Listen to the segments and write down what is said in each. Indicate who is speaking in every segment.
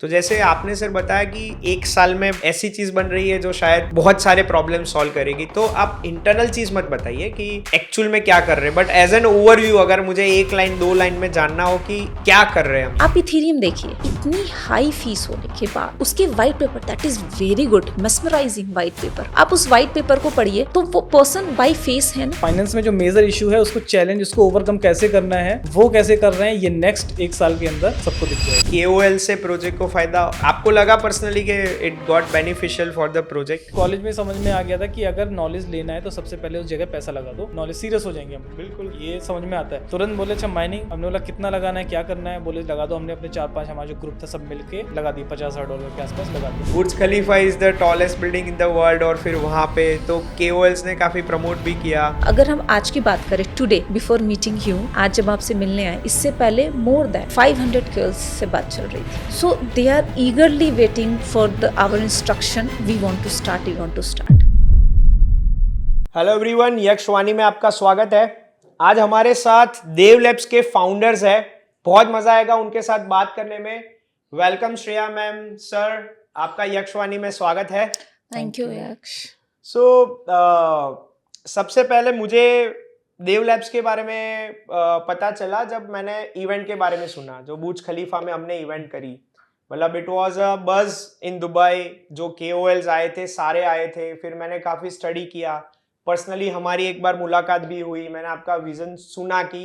Speaker 1: तो जैसे आपने सर बताया कि एक साल में ऐसी चीज बन रही है जो शायद बहुत सारे प्रॉब्लम सॉल्व करेगी, तो आप इंटरनल चीज मत बताइए कि एक्चुअल में क्या कर रहे हैं, बट एज एन ओवरव्यू अगर मुझे एक लाइन दो लाइन में जानना हो कि क्या कर रहे हैं
Speaker 2: आप इथेरियम देखिए, इतनी हाई फीस होने के बाद उसके white paper, that is very good, mesmerising white paper. आप उस व्हाइट पेपर को पढ़िए तो वो पर्सन बाय फेस है।
Speaker 3: फाइनेंस में जो मेजर इशू है उसको चैलेंज, उसको ओवरकम कैसे करना है, वो कैसे कर रहे हैं, ये नेक्स्ट एक साल के अंदर सबको दिख जाएगा।
Speaker 1: KOL से प्रोजेक्ट को फायदा आपको लगा पर्सनली कि it got beneficial for the project?
Speaker 3: College में समझ में आ गया था कि अगर नॉलेज लेना है तो सबसे पहले उस जगह पैसा लगा दो, नॉलेज सीरियस हो जाएंगे हम। बिल्कुल ये समझ में आता है। तुरंत बोले अच्छा माइनिंग, हमने बोला कितना लगाना है, क्या करना है, बोले लगा दो। हमने अपने 4-5 हमारा जो ग्रुप था सब मिलके लगा दी, $50,000 के आसपास लगा दी।
Speaker 1: Burj Khalifa is the tallest building in the world, और फिर वहाँ पे तो KOLs ने काफी प्रमोट भी किया।
Speaker 2: अगर हम आज की बात करें, टुडे बिफोर मीटिंग यू, आज जब आपसे मिलने आए, इससे पहले मोर देन 500 गर्ल्स से बात चल रही थी। So they are eagerly waiting for the our instruction, we want to start.
Speaker 1: Hello everyone, Yakshavani में आपका स्वागत है। आज हमारे साथ देव लैब्स के फाउंडर्स है, बहुत मजा आएगा उनके साथ बात करने में। वेलकम श्रेया मैम, सर आपका यक्षवाणी में स्वागत है।
Speaker 2: थैंक यू यक्ष।
Speaker 1: सो सबसे पहले मुझे देव लैब्स के बारे में पता चला जब मैंने इवेंट के बारे में सुना, जो बुर्ज खलीफा में हमने इवेंट करी। मतलब इट वाज अ बज इन दुबई, जो KOLs आए थे सारे आए थे। फिर मैंने काफ़ी स्टडी किया, पर्सनली हमारी एक बार मुलाकात भी हुई। मैंने आपका विज़न सुना कि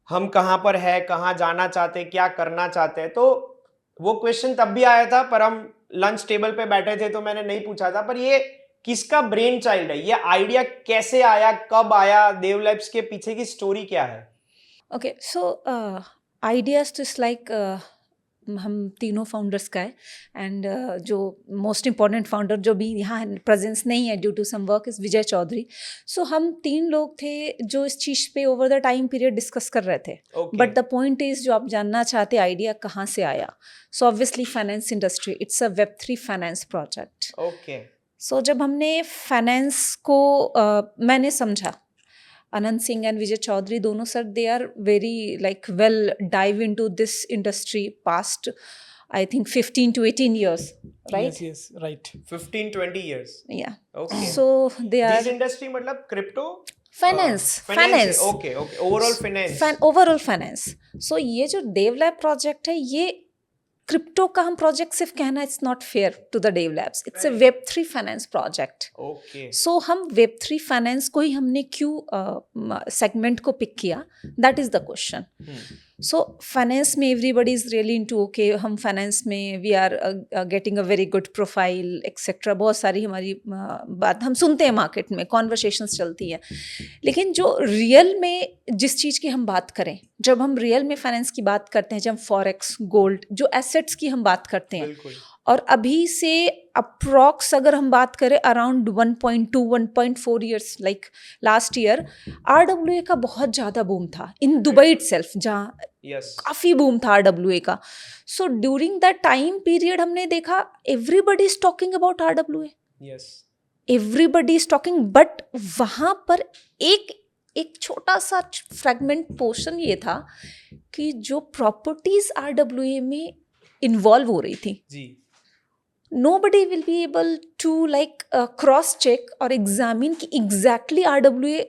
Speaker 1: हम कहाँ पर है, कहाँ जाना चाहते हैं, क्या करना चाहते हैं। तो वो क्वेश्चन तब भी आया था, पर हम लंच टेबल पे बैठे थे तो मैंने नहीं पूछा था। पर ये किसका ब्रेन चाइल्ड है, ये आइडिया कैसे आया, कब आया, देव लैब्स के पीछे की स्टोरी क्या है?
Speaker 2: ओके, सो आइडियाज तो इट्स लाइक हम तीनों फाउंडर्स का है। एंड जो मोस्ट इम्पॉर्टेंट फाउंडर जो भी यहाँ प्रेजेंस नहीं है due to some work is Vijay Chaudhary. So हम 3 लोग थे जो इस चीज़ पे over the time period discuss कर रहे थे। बट द पॉइंट इज़, जो आप जानना चाहते आइडिया कहाँ से आया, so obviously finance industry, it's a Web3 finance project.
Speaker 1: Okay.
Speaker 2: So जब हमने फाइनेंस को मैंने समझा, Anand Singh and Vijay Chaudhary, दोनों sir, they are very like well dive into this industry past, I think 15 to 18 years, right?
Speaker 3: Yes, right.
Speaker 1: 15-20 years.
Speaker 2: Yeah.
Speaker 1: Okay.
Speaker 2: So they are
Speaker 1: This industry मतलब crypto?
Speaker 2: finance.
Speaker 1: Okay. Overall finance.
Speaker 2: Overall finance. So ये जो देव lab project है, ये crypto का हम project सिर्फ कहना, it's not fair to the Dev Labs. It's a Web3 finance project.
Speaker 1: Okay.
Speaker 2: So हम Web3 फाइनेंस को ही हमने क्यों सेगमेंट को पिक किया, that is the question. So finance में everybody is really into, okay हम फाइनेंस में we are getting a very good profile etcetera, बहुत सारी हमारी बात हम सुनते हैं, मार्केट में कॉन्वर्सेशंस चलती हैं। लेकिन जो रियल में जिस चीज़ की हम बात करें, जब हम रियल में फाइनेंस की बात करते हैं, जब फॉरेक्स, गोल्ड, जो एसेट्स की हम बात करते हैं, और अभी से अप्रॉक्स अगर हम बात करें around 1.2-1.4 years, like last year RWA का बहुत ज़्यादा बूम था इन दुबई इटसेल्फ, जहाँ काफ़ी बूम था RWA का। So during that time period हमने देखा everybody is talking about RWA, everybody is talking, but वहाँ पर एक छोटा सा फ्रेगमेंट पोर्शन ये था कि जो प्रॉपर्टीज RWA में इन्वॉल्व हो रही थी, nobody will be able to like cross check और एग्जामिन कि एग्जैक्टली RWA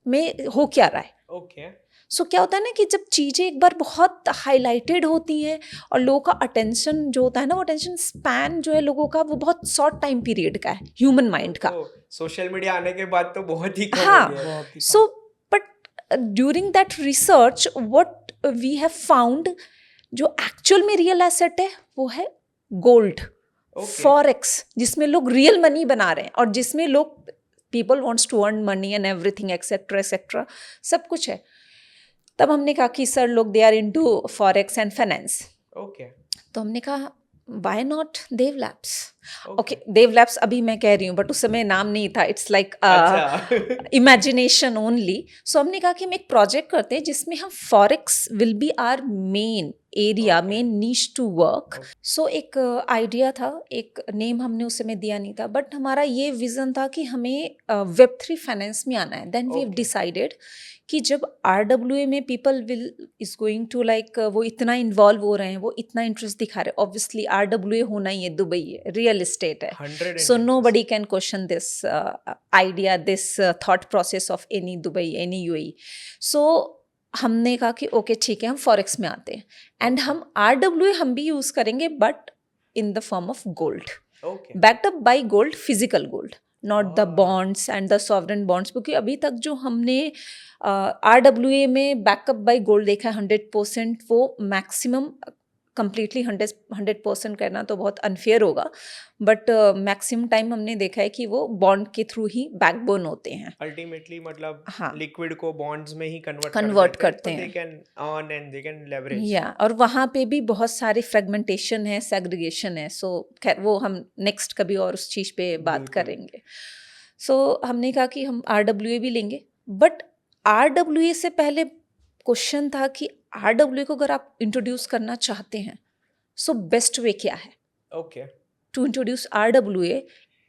Speaker 2: में हो क्या रहा है।
Speaker 1: ओके।
Speaker 2: सो क्या होता है ना कि जब चीज़ें एक बार बहुत हाईलाइटेड होती हैं और लोगों का अटेंशन जो होता है ना, वो अटेंशन स्पैन जो है लोगों का, वो बहुत शॉर्ट टाइम पीरियड का है, ह्यूमन माइंड का।
Speaker 1: सोशल मीडिया आने के बाद तो बहुत ही कम
Speaker 2: हाँ।
Speaker 1: हो गया।
Speaker 2: So but during that research what we have found, जो एक्चुअल में रियल एसेट है वो है गोल्ड, फॉरेक्स, जिसमें लोग रियल मनी बना रहे हैं और जिसमें लोग people wants to earn money and everything etcetera सब कुछ है। तब हमने कहा कि सर लोग they are into forex and finance.
Speaker 1: Okay.
Speaker 2: तो हमने कहा why not Dev Labs. Okay, Dev Labs अभी मैं कह रही हूँ, बट उस समय नाम नहीं था, इट्स लाइक इमेजिनेशन ओनली। सो हमने कहा कि हम एक प्रोजेक्ट करते हैं जिसमें हम forex will be our main area
Speaker 1: Okay.
Speaker 2: में नीश टू वर्क. सो एक आइडिया था, एक नेम हमने उस समय दिया नहीं था, बट हमारा ये विजन था कि हमें Web3 फाइनेंस में आना है. Then we have
Speaker 1: Okay.
Speaker 2: Decided कि जब RWA में people will is going to like वो इतना इन्वॉल्व हो रहे हैं, वो इतना इंटरेस्ट दिखा रहे हैं, ऑब्वियसली RWA होना ही है, दुबई है, रियल एस्टेट है.
Speaker 1: 110%.
Speaker 2: So nobody can question this idea, this thought process of any Dubai, any UAE. So हमने कहा कि ओके ठीक है, हम फॉरेक्स में आते हैं एंड हम RWA हम भी यूज़ करेंगे but in the form of gold,
Speaker 1: Okay.
Speaker 2: backed up by gold, physical gold, not the
Speaker 1: Ah.
Speaker 2: bonds and the sovereign bonds. क्योंकि अभी तक जो हमने RWA में बैकअप बाय गोल्ड देखा है 100%, वो मैक्सिमम कंप्लीटली 100% कहना तो बहुत अनफेयर होगा, बट मैक्सिमम टाइम हमने देखा है कि वो बॉन्ड के थ्रू ही बैकबोन होते हैं.
Speaker 1: अल्टीमेटली मतलब
Speaker 2: हाँ.
Speaker 1: लिक्विड को बॉन्ड्स में ही
Speaker 2: Convert
Speaker 1: कन्वर्ट
Speaker 2: करते
Speaker 1: दे
Speaker 2: हैं.
Speaker 1: Can earn and they can leverage.
Speaker 2: या और वहाँ पे भी बहुत सारी फ्रेगमेंटेशन है, सेग्रीगेशन है. सो खैर वो हम नेक्स्ट कभी और उस चीज़ पे बात
Speaker 1: बिल्कुल.
Speaker 2: करेंगे. सो हमने कहा कि हम RWA भी लेंगे, बट RWA से पहले क्वेश्चन था कि RWA को अगर आप इंट्रोड्यूस करना चाहते हैं, सो बेस्ट वे क्या है
Speaker 1: okay.
Speaker 2: To introduce RWA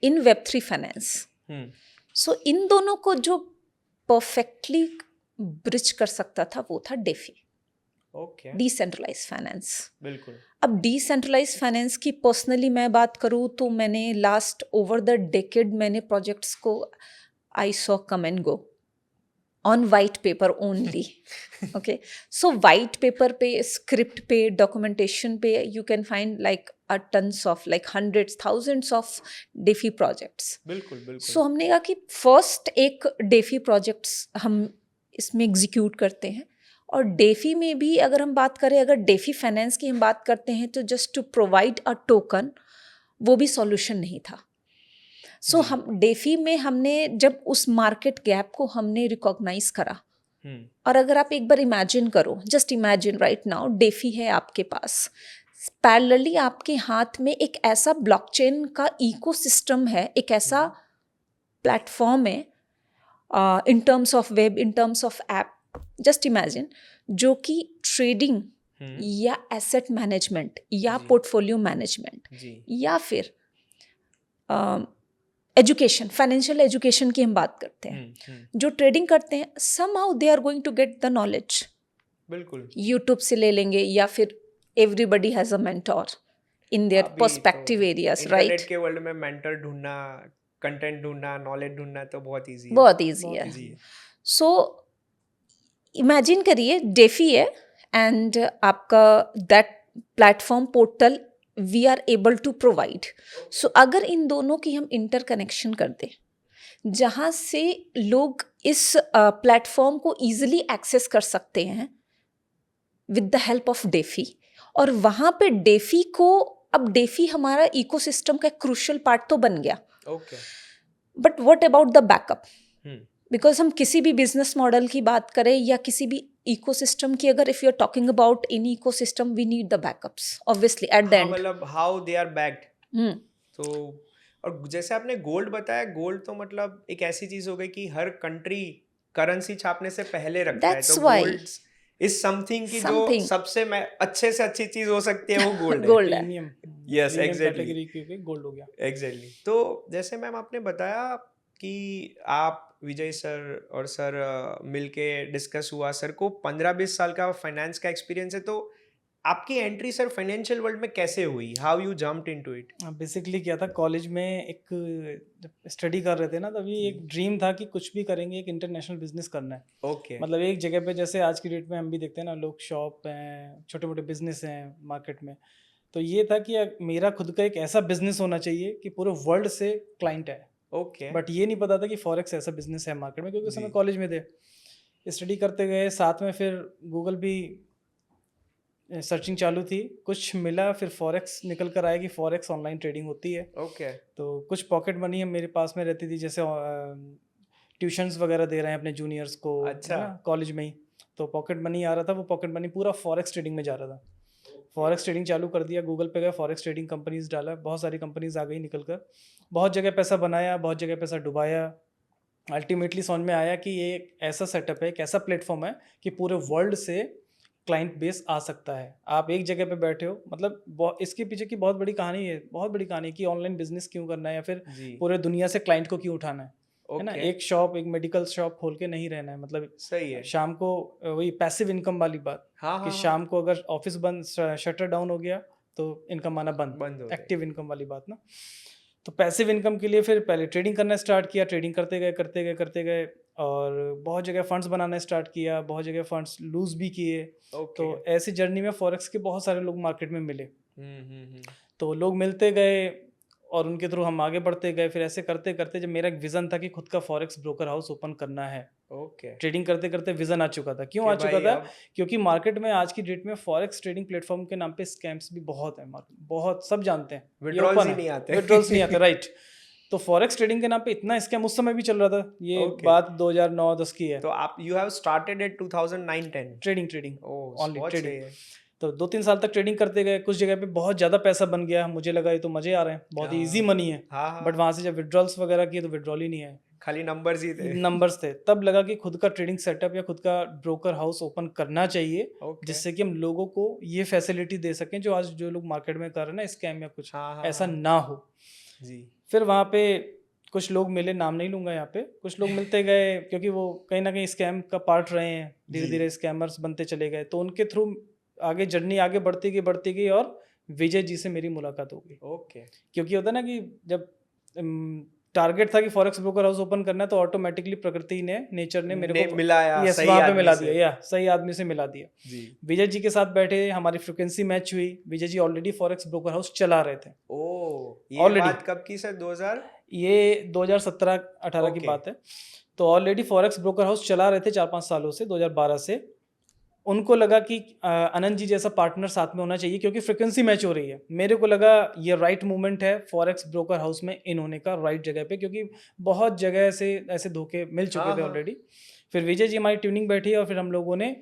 Speaker 2: in Web3 finance. So इन दोनों को जो परफेक्टली ब्रिज कर सकता था वो था डेफी,
Speaker 1: ओके.
Speaker 2: Decentralise finance.
Speaker 1: बिल्कुल.
Speaker 2: अब डिसेंट्रलाइज फाइनेंस की पर्सनली मैं बात करूँ तो मैंने लास्ट ओवर द डेकेड मैंने प्रोजेक्ट्स को I saw come and go on white paper only. Okay, so white paper पे, स्क्रिप्ट पे, डॉक्यूमेंटेशन पे you can find like a tons of like hundreds thousands of DeFi projects.
Speaker 1: बिल्कुल. बिल्कुल.
Speaker 2: सो हमने कहा कि फर्स्ट एक डेफी प्रोजेक्ट्स हम इसमें एग्जीक्यूट करते हैं. और डेफी में भी अगर हम बात करें, अगर डेफी फाइनेंस की हम बात करते हैं तो just to provide a token वो भी सॉल्यूशन नहीं था. सो हम डेफी में हमने जब उस मार्केट गैप को हमने रिकॉग्नाइज करा, और अगर आप एक बार इमेजिन करो, just imagine right now DeFi है आपके पास, पैरेलली आपके हाथ में एक ऐसा ब्लॉकचेन का इकोसिस्टम है, एक ऐसा प्लेटफॉर्म है in terms of web, in terms of app, just imagine, जो कि ट्रेडिंग या एसेट मैनेजमेंट या पोर्टफोलियो मैनेजमेंट या फिर एजुकेशन, फाइनेंशियल एजुकेशन की हम बात करते हैं, जो ट्रेडिंग करते हैं, somehow they are going to get the knowledge.
Speaker 1: बिल्कुल.
Speaker 2: यूट्यूब से ले लेंगे या फिर everybody has a mentor in their perspective areas, right?
Speaker 1: Internet के वर्ल्ड में मेंटर ढूंढना, कंटेंट ढूंढना, नॉलेज ढूंढना तो बहुत इजी है.
Speaker 2: बहुत ईजी है. सो इमेजिन करिए डेफी है एंड आपका that platform portal we are able to provide. So अगर इन दोनों की हम इंटरकनेक्शन कर दें, जहाँ से लोग इस प्लेटफॉर्म को ईजिली एक्सेस कर सकते हैं with the help of DeFi, और वहाँ पे डेफी को, अब डेफी हमारा इकोसिस्टम का क्रूशियल पार्ट तो बन गया,
Speaker 1: okay.
Speaker 2: But what about the backup? Because हम किसी भी बिजनेस मॉडल की बात करें या किसी भी इकोसिस्टम की, अगर if you are talking about in ecosystem, we need the backups obviously at the end.
Speaker 1: मतलब हाउ दे आर बैक्ड. तो और जैसे आपने गोल्ड बताया, गोल्ड तो मतलब एक ऐसी चीज हो गई कि हर कंट्री करेंसी छापने से पहले रखता है.
Speaker 2: That's
Speaker 1: तो
Speaker 2: why.
Speaker 1: गोल्ड इज समथिंग की जो
Speaker 2: Something.
Speaker 1: सबसे अच्छे से अच्छी चीज हो सकती है वो गोल्ड है.
Speaker 2: गोल्ड है.
Speaker 3: Premium,
Speaker 1: Yes, exactly.
Speaker 3: कैटेगरी की गोल्ड हो गया.
Speaker 1: एग्जैक्टली. तो जैसे मैम आपने बताया कि आप विजय सर और सर मिलके डिस्कस हुआ, सर को 15-20 साल का फाइनेंस का एक्सपीरियंस है, तो आपकी एंट्री सर फाइनेंशियल वर्ल्ड में कैसे हुई? How you jumped into it?
Speaker 3: Basically क्या था, कॉलेज में एक जब स्टडी कर रहे थे ना, तभी एक ड्रीम था कि कुछ भी करेंगे, एक इंटरनेशनल बिजनेस करना है.
Speaker 1: ओके.
Speaker 3: मतलब एक जगह पे, जैसे आज की डेट में हम भी देखते हैं ना, लोग शॉप हैं, छोटे मोटे बिजनेस हैं मार्केट में, तो ये था कि मेरा खुद का एक ऐसा बिजनेस होना चाहिए कि पूरे वर्ल्ड से क्लाइंट है.
Speaker 1: ओके.
Speaker 3: बट ये नहीं पता था कि फॉरेक्स ऐसा बिजनेस है मार्केट में, क्योंकि उस समय कॉलेज में थे, स्टडी करते गए, साथ में फिर गूगल भी सर्चिंग चालू थी, कुछ मिला, फिर फॉरेक्स निकल कर आया कि फॉरेक्स ऑनलाइन ट्रेडिंग होती है.
Speaker 1: ओके.
Speaker 3: तो कुछ पॉकेट मनी मेरे पास में रहती थी, जैसे ट्यूशन्स वगैरह दे रहे हैं अपने जूनियर्स को,
Speaker 1: अच्छा,
Speaker 3: कॉलेज में ही, तो पॉकेट मनी आ रहा था, वो पॉकेट मनी पूरा फॉरेक्स ट्रेडिंग में जा रहा था. फॉरेक्स ट्रेडिंग चालू कर दिया, गूगल पे गया, फॉरेक्स ट्रेडिंग कंपनीज डाला, बहुत सारी कंपनीज आ गई निकल कर, बहुत जगह पैसा बनाया, बहुत जगह पैसा डुबाया. अल्टीमेटली समझ में आया कि ये एक ऐसा सेटअप है, एक ऐसा प्लेटफॉर्म है कि पूरे वर्ल्ड से क्लाइंट बेस आ सकता है। आप एक जगह पे बैठे हो, मतलब इसके पीछे की बहुत बड़ी कहानी है, बहुत बड़ी कहानी कि ऑनलाइन बिजनेस क्यों करना है या फिर
Speaker 1: जी
Speaker 3: पूरे दुनिया से क्लाइंट को क्यों उठाना है ना।
Speaker 1: ओके
Speaker 3: एक मेडिकल शॉप खोल के नहीं रहना है, मतलब
Speaker 1: सही है
Speaker 3: शाम को वही पैसिव इनकम वाली बात
Speaker 1: हाँ
Speaker 3: कि
Speaker 1: हाँ
Speaker 3: शाम को अगर ऑफिस बंद, शटर डाउन हो गया तो इनकम आना बंद
Speaker 1: बंद हो जाए
Speaker 3: एक्टिव इनकम वाली बात ना। तो पैसिव इनकम के लिए फिर पहले ट्रेडिंग करना स्टार्ट किया, ट्रेडिंग करते गए और बहुत जगह फंड्स बनाना स्टार्ट किया, बहुत जगह फंड्स लूज भी किए।
Speaker 1: ओके
Speaker 3: तो ऐसी जर्नी में फॉरेक्स के बहुत सारे लोग मार्केट में मिले,
Speaker 1: हम्म
Speaker 3: तो लोग मिलते गए और उनके थ्रू हम आगे बढ़ते गए। फिर ऐसे करते करते जब मेरा एक विज़न था कि खुद का फॉरेक्स ब्रोकर हाउस ओपन करना है,
Speaker 1: ओके
Speaker 3: ट्रेडिंग करते करते विज़न आ चुका था। क्यों
Speaker 1: कि
Speaker 3: आ चुका
Speaker 1: भाई
Speaker 3: था?
Speaker 1: अब
Speaker 3: क्योंकि मार्केट में आज की डेट में फॉरेक्स ट्रेडिंग प्लेटफॉर्म के नाम पे स्कैम्स भी बहुत है, बहुत सब जानते हैं, ये
Speaker 1: विड्रॉल्स
Speaker 3: open
Speaker 1: ही
Speaker 3: है,
Speaker 1: नहीं आते
Speaker 3: विड्रॉल्स नहीं आते, राइट। तो फॉरेक्स ट्रेडिंग के नाम पे इतना स्कैम उस समय भी चल रहा था, ये
Speaker 1: Okay.
Speaker 3: बात 2009-10 की है।
Speaker 1: तो आप you have started at 2009-10
Speaker 3: trading
Speaker 1: oh
Speaker 3: only
Speaker 1: बहुत
Speaker 3: ट्रेडिंग।
Speaker 1: सही है
Speaker 3: तो 2-3 साल तक ट्रेडिंग करते गए, कुछ जगह पे बहुत ज़्यादा पैसा बन गया, मुझे लगा ये तो मज़े आ रहे हैं, बहुत
Speaker 1: हाँ।
Speaker 3: ईजी मनी है।
Speaker 1: हाँ हाँ
Speaker 3: बट वहाँ से जब विड्रॉल्स वगैरह किए तो विड्रॉल ही नहीं है,
Speaker 1: खाली नंबर्स ही थे
Speaker 3: नंबर्स थे। तब लगा कि खुद का ट्रेडिंग सेटअप या खुद का ब्रोकर हाउस ओपन करना चाहिए,
Speaker 1: ओके
Speaker 3: जिससे कि हम लोगों को ये फैसिलिटी दे सकें जो आज जो लोग मार्केट में कर रहे हैं ना, स्कैम या कुछ
Speaker 1: हाँ हाँ
Speaker 3: ऐसा
Speaker 1: हाँ,
Speaker 3: ना हो।
Speaker 1: जी
Speaker 3: फिर वहाँ पे कुछ लोग मिले, नाम नहीं लूंगा यहाँ पे, कुछ लोग मिलते गए क्योंकि वो कहीं ना कहीं स्कैम का पार्ट रहे हैं, धीरे
Speaker 1: जी।
Speaker 3: धीरे स्कैमर्स बनते चले गए। तो उनके थ्रू आगे जर्नी आगे बढ़ती गई और विजय जी से मेरी मुलाकात हो गई।
Speaker 1: ओके
Speaker 3: क्योंकि होता है ना कि जब टारगेट था कि फॉरेक्स ब्रोकर हाउस ओपन करना है, तो ऑटोमेटिकली प्रकृति ने, नेचर ने मेरे को
Speaker 1: मिलाया
Speaker 3: यस
Speaker 1: सही
Speaker 3: वहाँ पे
Speaker 1: आदमी
Speaker 3: मिला
Speaker 1: से।
Speaker 3: दिया, या सही आदमी से मिला दिया।
Speaker 1: जी
Speaker 3: विजय जी के साथ बैठे, हमारी फ्रिक्वेंसी मैच हुई। Vijay ji already forex broker house चला रहे थे।
Speaker 1: ओ ये
Speaker 3: Already.
Speaker 1: बात कब की सर 2000
Speaker 3: ये 2017-18 की
Speaker 1: Okay.
Speaker 3: बात है। तो ऑलरेडी फॉरेक्स ब्रोकर हाउस चला रहे थे 4-5 सालों से, 2012 से। उनको लगा कि आनंद जी जैसा पार्टनर साथ में होना चाहिए, क्योंकि फ्रिक्वेंसी मैच हो रही है। मेरे को लगा ये राइट मूवमेंट है फॉरेक्स ब्रोकर हाउस में इन होने का, राइट जगह पे, क्योंकि बहुत जगह से ऐसे धोखे मिल चुके
Speaker 1: हाँ,
Speaker 3: थे
Speaker 1: हाँ।
Speaker 3: ऑलरेडी। फिर विजय जी हमारी ट्यूनिंग बैठी और फिर हम लोगों ने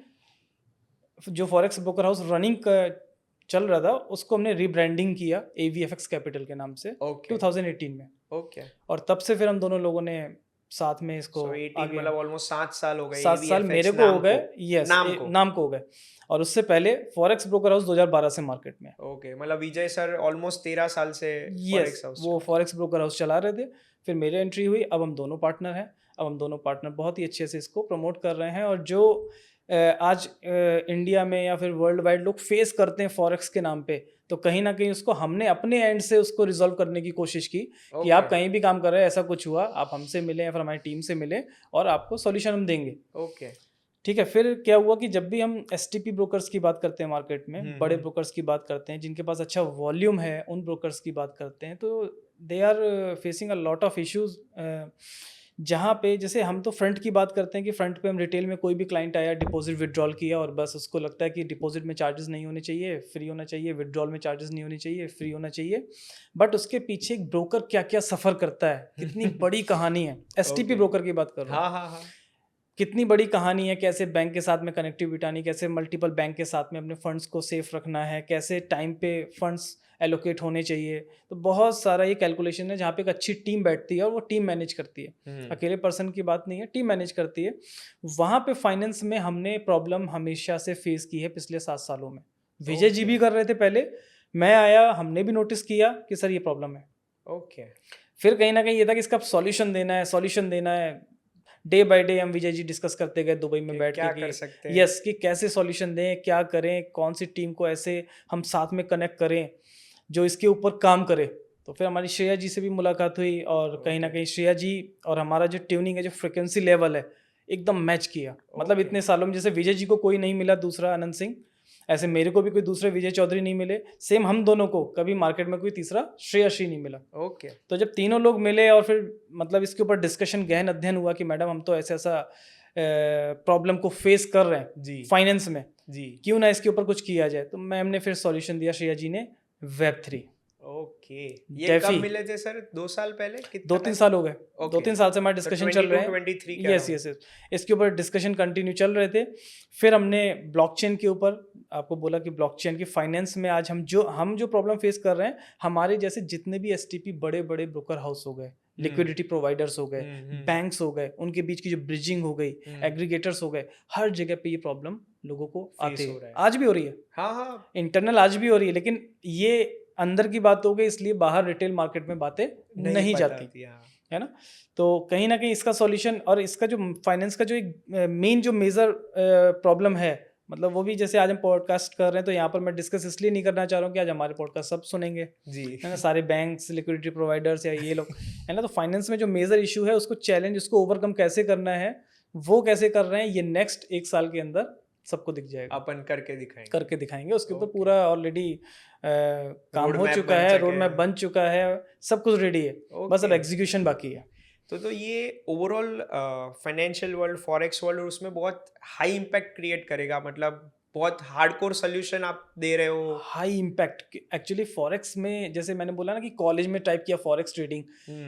Speaker 3: जो फॉरेक्स ब्रोकर हाउस रनिंग चल रहा था उसको हमने रीब्रांडिंग किया AVFX कैपिटल के नाम से
Speaker 1: ओके
Speaker 3: 2018 में।
Speaker 1: ओके
Speaker 3: और तब से फिर हम दोनों लोगों ने साथ में इसको
Speaker 1: सो 18
Speaker 3: आगे
Speaker 1: मतलब ऑलमोस्ट 7 साल हो गए
Speaker 3: 7 साल
Speaker 1: AVFX
Speaker 3: मेरे को
Speaker 1: नाम
Speaker 3: हो गए, यस नाम को हो गए। और उससे पहले फॉरेक्स ब्रोकर हाउस 2012 से मार्केट में।
Speaker 1: ओके मतलब विजय सर ऑलमोस्ट 13 साल से
Speaker 3: यस
Speaker 1: फॉरेक्स हाउस
Speaker 3: वो फॉरेक्स ब्रोकर हाउस चला रहे थे। फिर मेरी एंट्री हुई, अब हम दोनों पार्टनर हैं। अब हम दोनों पार्टनर बहुत ही अच्छे से इसको प्रमोट कर रहे हैं। और जो आज इंडिया में या फिर वर्ल्ड वाइड लोग फेस करते हैं फॉरेक्स के नाम पे, तो कहीं ना कहीं उसको हमने अपने एंड से उसको रिजॉल्व करने की कोशिश की कि आप कहीं भी काम कर रहे हैं, ऐसा कुछ हुआ, आप हमसे मिलें या फिर हमारी टीम से मिलें और आपको सॉल्यूशन हम देंगे।
Speaker 1: ओके
Speaker 3: ठीक है। फिर क्या हुआ कि जब भी हम STP ब्रोकर्स की बात करते हैं मार्केट में, बड़े ब्रोकर्स की बात करते हैं जिनके पास अच्छा वॉल्यूम है, उन ब्रोकर्स की बात करते हैं, तो they are facing a lot of issues. जहाँ पे जैसे हम तो फ्रंट की बात करते हैं कि फ्रंट पे हम रिटेल में कोई भी क्लाइंट आया, डिपॉजिट विड्रॉल किया और बस उसको लगता है कि डिपॉजिट में चार्जेस नहीं होने चाहिए, फ्री होना चाहिए, विड्रॉल में चार्जेस नहीं होने चाहिए, फ्री होना चाहिए। बट उसके पीछे एक ब्रोकर क्या क्या सफ़र करता है, कितनी बड़ी कहानी है। STP ब्रोकर की बात कर रहा हूँ।
Speaker 1: हाँ हाँ हाँ
Speaker 3: कितनी बड़ी कहानी है, कैसे बैंक के साथ में कनेक्टिविटी बिटानी, कैसे मल्टीपल बैंक के साथ में अपने फंड्स को सेफ रखना है, कैसे टाइम पे फंड्स एलोकेट होने चाहिए। तो बहुत सारा ये कैलकुलेशन है जहाँ पे एक अच्छी टीम बैठती है और वो टीम मैनेज करती है। अकेले पर्सन की बात नहीं है, टीम मैनेज करती है। वहाँ पे फाइनेंस में हमने प्रॉब्लम हमेशा से फेस की है पिछले 7 सालों में। विजय जी भी कर रहे थे पहले, मैं आया, हमने भी नोटिस किया कि सर ये प्रॉब्लम है।
Speaker 1: ओके
Speaker 3: फिर कहीं ना कहीं ये था कि इसका सॉल्यूशन देना है। डे बाय डे हम विजय जी डिस्कस करते गए दुबई में बैठ
Speaker 1: क्या
Speaker 3: के
Speaker 1: कर सकते हैं
Speaker 3: यस कि कैसे सॉल्यूशन दें, क्या करें, कौन सी टीम को ऐसे हम साथ में कनेक्ट करें जो इसके ऊपर काम करे। तो फिर हमारी श्रेया जी से भी मुलाकात हुई और कहीं ना कहीं श्रेया जी और हमारा जो ट्यूनिंग है, जो फ्रिक्वेंसी लेवल है, एकदम मैच किया। मतलब इतने सालों में जैसे विजय जी को कोई नहीं मिला दूसरा आनंद सिंह, ऐसे मेरे को भी कोई दूसरे विजय चौधरी नहीं मिले। सेम हम दोनों को कभी मार्केट में कोई तीसरा श्रेयसी नहीं मिला।
Speaker 1: ओके
Speaker 3: तो जब तीनों लोग मिले और फिर मतलब इसके ऊपर डिस्कशन, गहन अध्ययन हुआ कि मैडम हम तो ऐसा प्रॉब्लम को फेस कर रहे हैं
Speaker 1: जी
Speaker 3: फाइनेंस में,
Speaker 1: जी
Speaker 3: क्यों ना इसके ऊपर कुछ किया जाए। तो मैम ने फिर सॉल्यूशन दिया, श्रेया जी ने, Web3।
Speaker 1: ओके ये
Speaker 3: डेफी।
Speaker 1: कब मिले थे सर? 2 साल पहले?
Speaker 3: 2-3 साल हो गए। 2-3 साल से हमारे डिस्कशन चल रहे हैं।
Speaker 1: 23
Speaker 3: यस यस यस, इसके ऊपर डिस्कशन कंटिन्यू चल रहे थे। फिर हमने ब्लॉकचेन के ऊपर आपको बोला कि ब्लॉकचेन की फाइनेंस में आज हम जो प्रॉब्लम फेस कर रहे हैं, हमारे जैसे जितने भी STP बड़े बड़े ब्रोकर हाउस हो गए, लिक्विडिटी प्रोवाइडर्स हो गए, बैंक्स हो गए, उनके बीच की जो ब्रिजिंग हो गई, एग्रीगेटर्स हो गए, हर जगह पे ये प्रॉब्लम लोगों को
Speaker 1: Face
Speaker 3: आते
Speaker 1: हो रहा
Speaker 3: हैं।
Speaker 1: है।
Speaker 3: आज भी हो रही है,
Speaker 1: हाँ हाँ
Speaker 3: इंटरनल आज भी हो रही है, लेकिन ये अंदर की बात हो गई, इसलिए बाहर रिटेल मार्केट में बातें नहीं जाती,
Speaker 1: बताती, हाँ।
Speaker 3: है ना। तो कहीं ना कहीं इसका सॉल्यूशन, और इसका जो फाइनेंस का जो एक मेन जो मेजर प्रॉब्लम है, मतलब वो भी जैसे आज हम पॉडकास्ट कर रहे हैं तो यहाँ पर मैं डिस्कस इसलिए नहीं करना चाह रहा हूँ कि आज हमारे पॉडकास्ट सब सुनेंगे,
Speaker 1: जी
Speaker 3: है ना, सारे बैंक्स, लिक्विडिटी प्रोवाइडर्स या ये लोग, है ना। तो फाइनेंस में जो मेजर इशू है उसको चैलेंज, उसको ओवरकम कैसे करना है, वो कैसे कर रहे हैं, ये नेक्स्ट 1 साल के अंदर सबको दिख जाएगा,
Speaker 1: अपन करके दिखाएंगे।
Speaker 3: करके दिखाएंगे। उसके ऊपर
Speaker 1: Okay.
Speaker 3: पूरा ऑलरेडी काम हो
Speaker 1: Roadmap
Speaker 3: चुका
Speaker 1: बन
Speaker 3: है,
Speaker 1: चुके
Speaker 3: रोड मैप
Speaker 1: हैं।
Speaker 3: बन चुका है, सब कुछ रेडी है, बस अब
Speaker 1: Okay.
Speaker 3: एग्जीक्यूशन बाकी है।
Speaker 1: तो ये overall financial world, forex world, और उसमें बहुत हाई इम्पैक्ट क्रिएट करेगा, मतलब बहुत हार्डकोर सोल्यूशन आप दे रहे हो।
Speaker 3: हाई इम्पैक्ट एक्चुअली फॉरेक्स में, जैसे मैंने बोला ना कि कॉलेज में टाइप किया फॉरेक्स ट्रेडिंग,